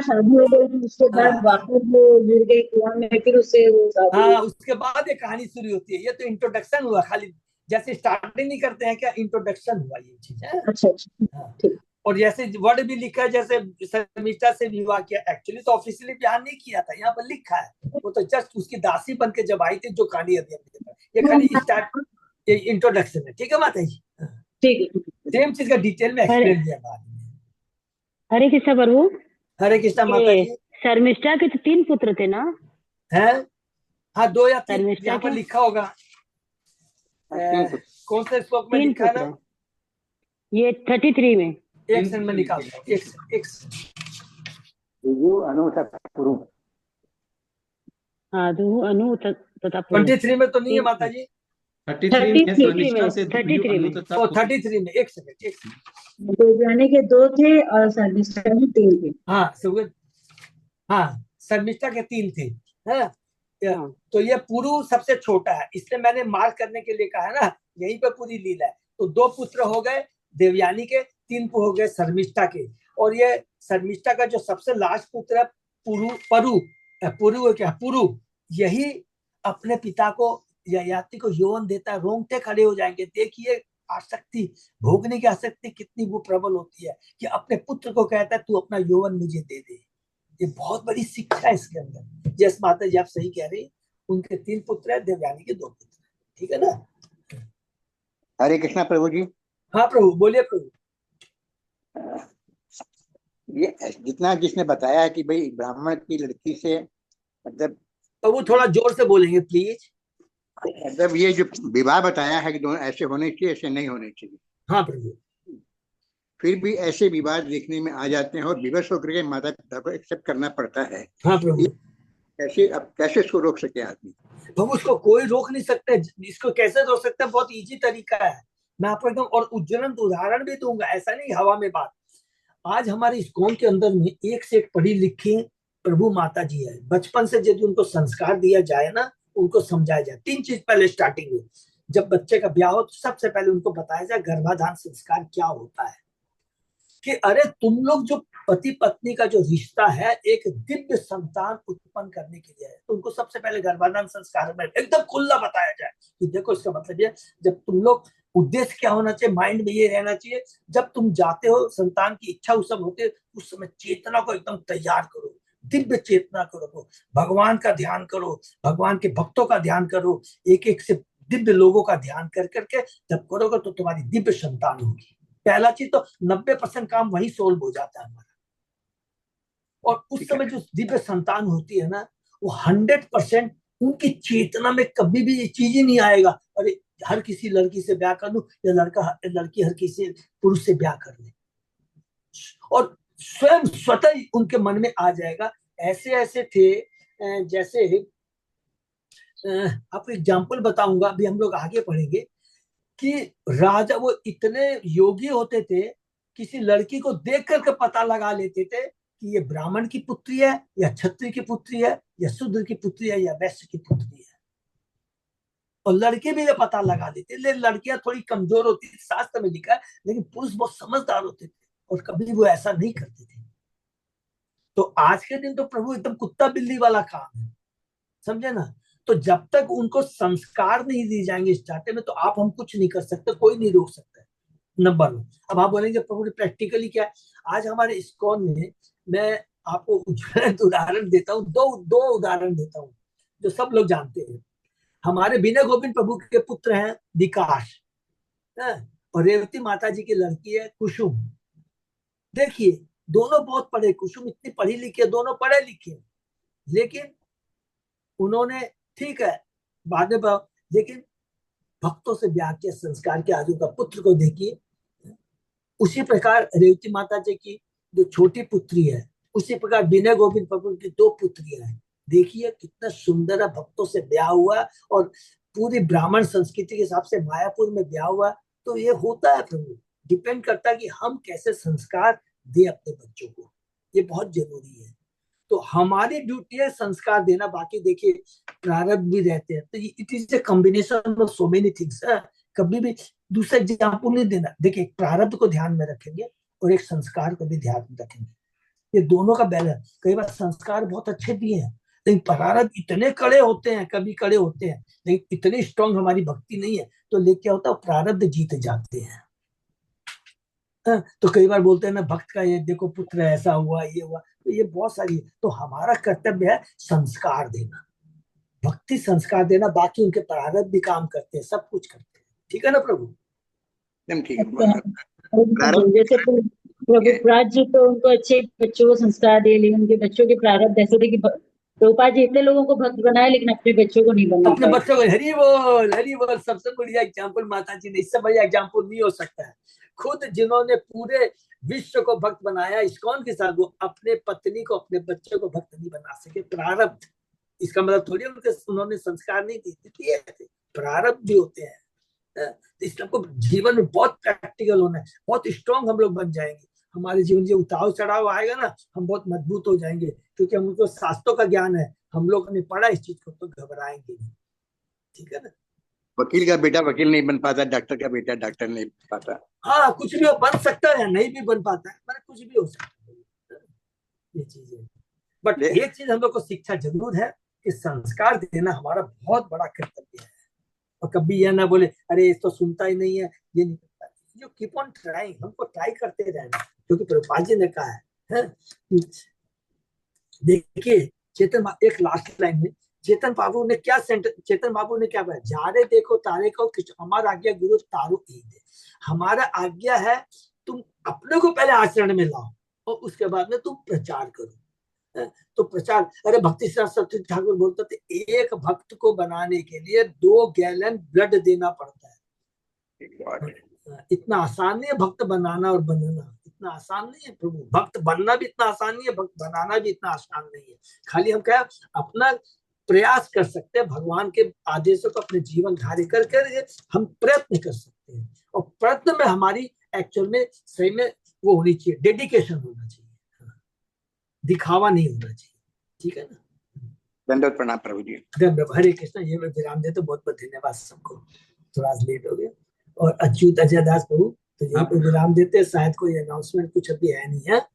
Speaker 2: शादी हो गई, उसके बाद वापस वो जुड़ गई कुआं में, फिर उससे वो
Speaker 1: हाँ, उसके बाद ये कहानी शुरू होती है। ये तो इंट्रोडक्शन हुआ, खाली जैसे स्टार्टिंग नहीं करते हैं क्या, इंट्रोडक्शन हुआ ये चीज है।
Speaker 2: अच्छा,
Speaker 1: हाँ।
Speaker 2: ठीक।
Speaker 1: और जैसे वर्ड भी लिखा है, जैसे शर्मिष्ठा से विवाह किया, एक्चुअली तो ऑफिशियली ब्याह नहीं किया था, यहाँ पर लिखा है। वो तो जस्ट उसकी दासी बन के जब आई थी, जो कहानी अभी ये खाली स्टार्ट, ये इंट्रोडक्शन है। ठीक है माता जी,
Speaker 2: ठीक है।
Speaker 1: सेम चीज का डिटेल में एक्सप्लेन किया बाद में।
Speaker 3: हरे कृष्णा प्रभु।
Speaker 1: हरे कृष्णा माता जी।
Speaker 3: शर्मिष्ठा के तो 3 पुत्र थे ना?
Speaker 1: है, हाँ 2 या 3
Speaker 3: शर्मिष्ठा
Speaker 1: यहाँ पर
Speaker 3: के
Speaker 1: लिखा होगा। कौन से श्लोक में
Speaker 3: 3
Speaker 1: लिखा है
Speaker 3: पुत्र
Speaker 1: ना?
Speaker 3: ये 33 में।
Speaker 1: एक सेकंड में निकाल दो, एक
Speaker 3: हाँ, दुहु अनु तथा पुरु।
Speaker 1: 23 में तो नहीं है माता जी?
Speaker 3: 33 में, 33 में।
Speaker 1: ओ 33 में, एक सेकंड।
Speaker 2: देवयानी के 2 थे और शर्मिष्ठा के 3 थे।
Speaker 1: हाँ, शर्मिष्ठा के 3 थे। हाँ, तो ये पुरु सबसे छोटा है, इसलिए मैंने मार्क करने के लिए कहा है ना, यहीं पे पूरी लीला है। तो 2 पुत्र हो गए देवयानी के, 3 हो गए शर्मिष्ठा के। और ये शर्मिष्ठा का जो सबसे लास्ट पुत्र है पुरु, यही अपने पिता को, ययाति को यौवन देता है। रोंगटे खड़े हो जाएंगे। देखिए आसक्ति, भोगने की आसक्ति कितनी वो प्रबल होती है कि अपने पुत्र को कहता है तू अपना यौवन मुझे दे दे। ये बहुत बड़ी शिक्षा है इसके अंदर। जैसे माता जी आप सही कह रही, उनके 3 पुत्र है, देवयानी के 2 पुत्र। ठीक है ना?
Speaker 4: हरे कृष्णा प्रभु जी।
Speaker 1: हाँ प्रभु, बोलिए प्रभु।
Speaker 4: ये जितना जिसने बताया है कि भाई ब्राह्मण की लड़की से, मतलब
Speaker 1: प्रभु थोड़ा जोर से बोलेंगे प्लीज।
Speaker 4: मतलब ये जो विवाह बताया है कि दोनों ऐसे होने चाहिए, ऐसे नहीं होने चाहिए।
Speaker 1: हाँ प्रभु।
Speaker 4: फिर भी ऐसे विवाद देखने में आ जाते हैं और विवश होकर के माता पिता को एक्सेप्ट करना पड़ता है।
Speaker 1: हाँ प्रभु।
Speaker 4: कैसे इसको रोक सके आदमी?
Speaker 1: प्रभु उसको कोई रोक नहीं सकता। इसको कैसे रोक सकता है? बहुत इजी तरीका है। मैं आपको एकदम और ज्वलंत उदाहरण भी दूंगा, ऐसा नहीं हवा में बात। आज हमारे इस्कॉन के अंदर में एक से एक पढ़ी लिखी प्रभु माता जी है। बचपन से यदि उनको संस्कार दिया जाए ना, उनको समझाया जाए 3 चीज। पहले स्टार्टिंग में जब बच्चे का ब्याह हो तो सबसे पहले उनको बताया जाए गर्भाधान संस्कार क्या होता है, कि अरे तुम लोग जो पति पत्नी का जो रिश्ता है एक दिव्य संतान उत्पन्न करने के लिए है। तो उनको सबसे पहले गर्भाधान संस्कार में एकदम खुला बताया जाए कि देखो इसका मतलब ये, जब तुम लोग, उद्देश्य क्या होना चाहिए माइंड में ये रहना चाहिए, जब तुम जाते हो संतान की इच्छा उस समय होती है, उस समय चेतना को एकदम तैयार करो, दिव्य चेतना करो, भगवान का ध्यान करो, भगवान के भक्तों का ध्यान करो, एक एक से दिव्य लोगों का ध्यान कर करके जब करोगे तो तुम्हारी दिव्य संतान होगी। पहला चीज तो 90% काम वही सोल्व हो जाता है हमारा। और उस समय जो दिव्य संतान होती है ना, वो 100% उनकी चेतना में कभी भी ये चीज ही नहीं आएगा अरे हर किसी लड़की से ब्याह कर लूं या लड़की हर किसी पुरुष से ब्याह कर ले। और स्वयं स्वतः ही उनके मन में आ जाएगा। ऐसे ऐसे थे, जैसे आपको एग्जाम्पल बताऊंगा, अभी हम लोग आगे पढ़ेंगे, कि राजा वो इतने योगी होते थे, किसी लड़की को देख करके पता लगा लेते थे कि ये ब्राह्मण की पुत्री है या क्षत्रिय की पुत्री है या शूद्र की पुत्री है या वैश्य की पुत्री है। और लड़के भी ये पता लगा लेते, लेकिन लड़कियां थोड़ी कमजोर होती थी, शास्त्र में लिखा है, लेकिन पुरुष बहुत समझदार होते थे और कभी वो ऐसा नहीं करते थे। तो आज के दिन तो प्रभु एकदम कुत्ता बिल्ली वाला काम है, समझे ना? तो जब तक उनको संस्कार नहीं दिए जाएंगे स्टार्टिंग में, तो आप हम कुछ नहीं कर सकते, कोई नहीं रोक सकता। नंबर 1। अब आप बोलेंगे प्रभु जी प्रैक्टिकली क्या है? आज हमारे इस्कॉन में मैं आपको ज्वलंत उदाहरण देता हूँ, दो उदाहरण देता हूँ जो सब लोग जानते हैं। हमारे विनय गोविंद प्रभु के पुत्र हैं विकास, और रेवती माता जी की लड़की है कुसुम। देखिए दोनों बहुत पढ़े, कुसुम इतनी पढ़ी लिखी है, दोनों पढ़े लिखे, लेकिन उन्होंने ठीक है बाद में, लेकिन भक्तों से ब्याह किया, संस्कार के आजू का पुत्र को देखिए। उसी प्रकार रेवती माता जी की जो छोटी पुत्री है, उसी प्रकार विनय गोविंद प्रभु की 2 पुत्रियां हैं। देखिए कितना सुंदर है, भक्तों से ब्याह हुआ और पूरी ब्राह्मण संस्कृति के हिसाब से मायापुर में ब्याह हुआ। तो ये होता है प्रभु, डिपेंड करता है कि हम कैसे संस्कार दे अपने बच्चों को, ये बहुत जरूरी है। तो हमारी ड्यूटी है संस्कार देना, बाकी देखिए प्रारब्ध भी रहते हैं। तो it is a combination of so many things. कभी भी दूसरा एग्जाम्पल नहीं देना। देखिए एक प्रारब्ध को ध्यान में रखेंगे और एक संस्कार को भी ध्यान में रखेंगे, ये दोनों का बैलेंस। कई बार संस्कार बहुत अच्छे दिए हैं, लेकिन प्रारब्ध इतने कड़े होते हैं, कभी कड़े होते हैं, लेकिन इतनी स्ट्रांग हमारी भक्ति नहीं है, तो ले क्या होता है, प्रारब्ध जीत जाते हैं। तो कई बार बोलते हैं ना भक्त का ये देखो पुत्र ऐसा हुआ, ये हुआ, तो ये बहुत सारी। तो हमारा कर्तव्य है संस्कार देना, भक्ति संस्कार देना, बाकी उनके प्रारब्ध भी काम करते हैं, सब कुछ करते हैं। ठीक है ना प्रभु?
Speaker 4: एकदम ठीक है।
Speaker 2: जैसे प्रभु प्राज जी तो उनको अच्छे बच्चों को संस्कार दे, लेकिन उनके बच्चों के प्रारब्ध ऐसे थे कि प्रभुपाद जी इतने लोगों को भक्त बनाए, लेकिन अपने बच्चों को नहीं बना
Speaker 1: अपने बच्चों को। हरी बोल हरी बोल। सबसे बढ़िया एग्जाम्पल माता जी ने, इससे बढ़िया एग्जाम्पल नहीं हो सकता है। खुद जिन्होंने पूरे विश्व को भक्त बनाया इस्कॉन के साथ, वो अपने पत्नी को, अपने बच्चे को भक्त नहीं बना सके। प्रारब्ध, इसका मतलब थोड़ी उन्होंने संस्कार नहीं दिए थे, प्रारब्ध भी होते हैं। इसलिए हमको जीवन में बहुत प्रैक्टिकल होना है, बहुत स्ट्रांग हम लोग बन जाएंगे। हमारे जीवन जो उतार चढ़ाव आएगा ना, हम बहुत मजबूत हो जाएंगे, क्योंकि हमको शास्त्रों का ज्ञान है, हम लोग ने पढ़ा इस चीज को, तो घबराएंगे नहीं। ठीक है ना?
Speaker 4: वकील का बेटा वकील नहीं बन पाता, डॉक्टर का बेटा डॉक्टर नहीं बन पाता।
Speaker 1: हाँ, कुछ भी बन सकता है, नहीं भी बन पाता है, मतलब कुछ भी हो सकता है, ये चीज है। बट एक चीज हम लोग को शिक्षा जरूर है कि संस्कार देना हमारा बहुत बड़ा कर्तव्य है। और कभी यह ना बोले अरे इस तो सुनता ही नहीं है, ये नहीं करता। यू कीप ऑन ट्राइंग, हमको ट्राई करते रहना, क्योंकि प्रभुपाद जी ने कहा है। देखिए चेतन, एक लास्ट लाइन में चेतन बाबू ने क्या कहा, जारे देखो तारे को, हमारा आज्ञा गुरु तारू ईद। हमारा आज्ञा है तुम अपने को पहले आचरण में लाओ और उसके बाद में तुम प्रचार करो। तो प्रचार, अरे भक्ति सरस्वती ठाकुर बोलते थे, एक भक्त को बनाने के लिए 2 गैलन ब्लड देना पड़ता है। इतना आसान नहीं है भक्त बनाना और बनना, इतना आसान नहीं है प्रभु। भक्त बनना भी इतना आसान नहीं है, भक्त बनाना भी इतना आसान नहीं है। खाली हम क्या अपना प्रयास कर सकते हैं, भगवान के आदेशों को अपने जीवन धार्य करके हम प्रयत्न कर सकते हैं। और प्रयत्न में हमारी एक्चुअल में सही में वो होनी चाहिए, डेडिकेशन होना चाहिए, दिखावा नहीं होना चाहिए। ठीक है ना?
Speaker 4: दंडवत प्रणाम प्रभु जी।
Speaker 1: धन्यवाद। हरे कृष्ण। ये मैं विराम देते, बहुत बहुत धन्यवाद सबको। थोड़ा लेट हो गया। और अच्युत अजय दास प्रभु, तो यही पे विराम देते, शायद कोई अनाउंसमेंट कुछ अभी है नहीं है।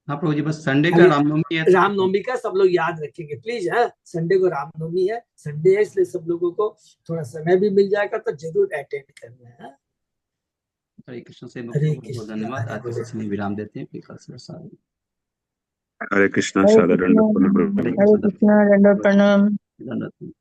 Speaker 3: हाँ प्रभु जी, बस संडे का रामनवमी है,
Speaker 1: रामनवमी का सब लोग याद रखेंगे प्लीज। है संडे को रामनवमी है, संडे है, इसलिए सब लोगों को थोड़ा समय भी मिल जाएगा, तो जरूर अटेंड करना है।
Speaker 3: हरे कृष्ण से
Speaker 1: हरे
Speaker 3: बहुत
Speaker 1: कृष्ण।
Speaker 3: धन्यवाद। आज के सेशन में विराम देते हैं, फिर कल से सारे
Speaker 5: हरे कृष्णा, सादर दंडवत प्रणाम।
Speaker 2: हरे कृष्णा, दंडवत प्रणाम।
Speaker 3: दंडवत।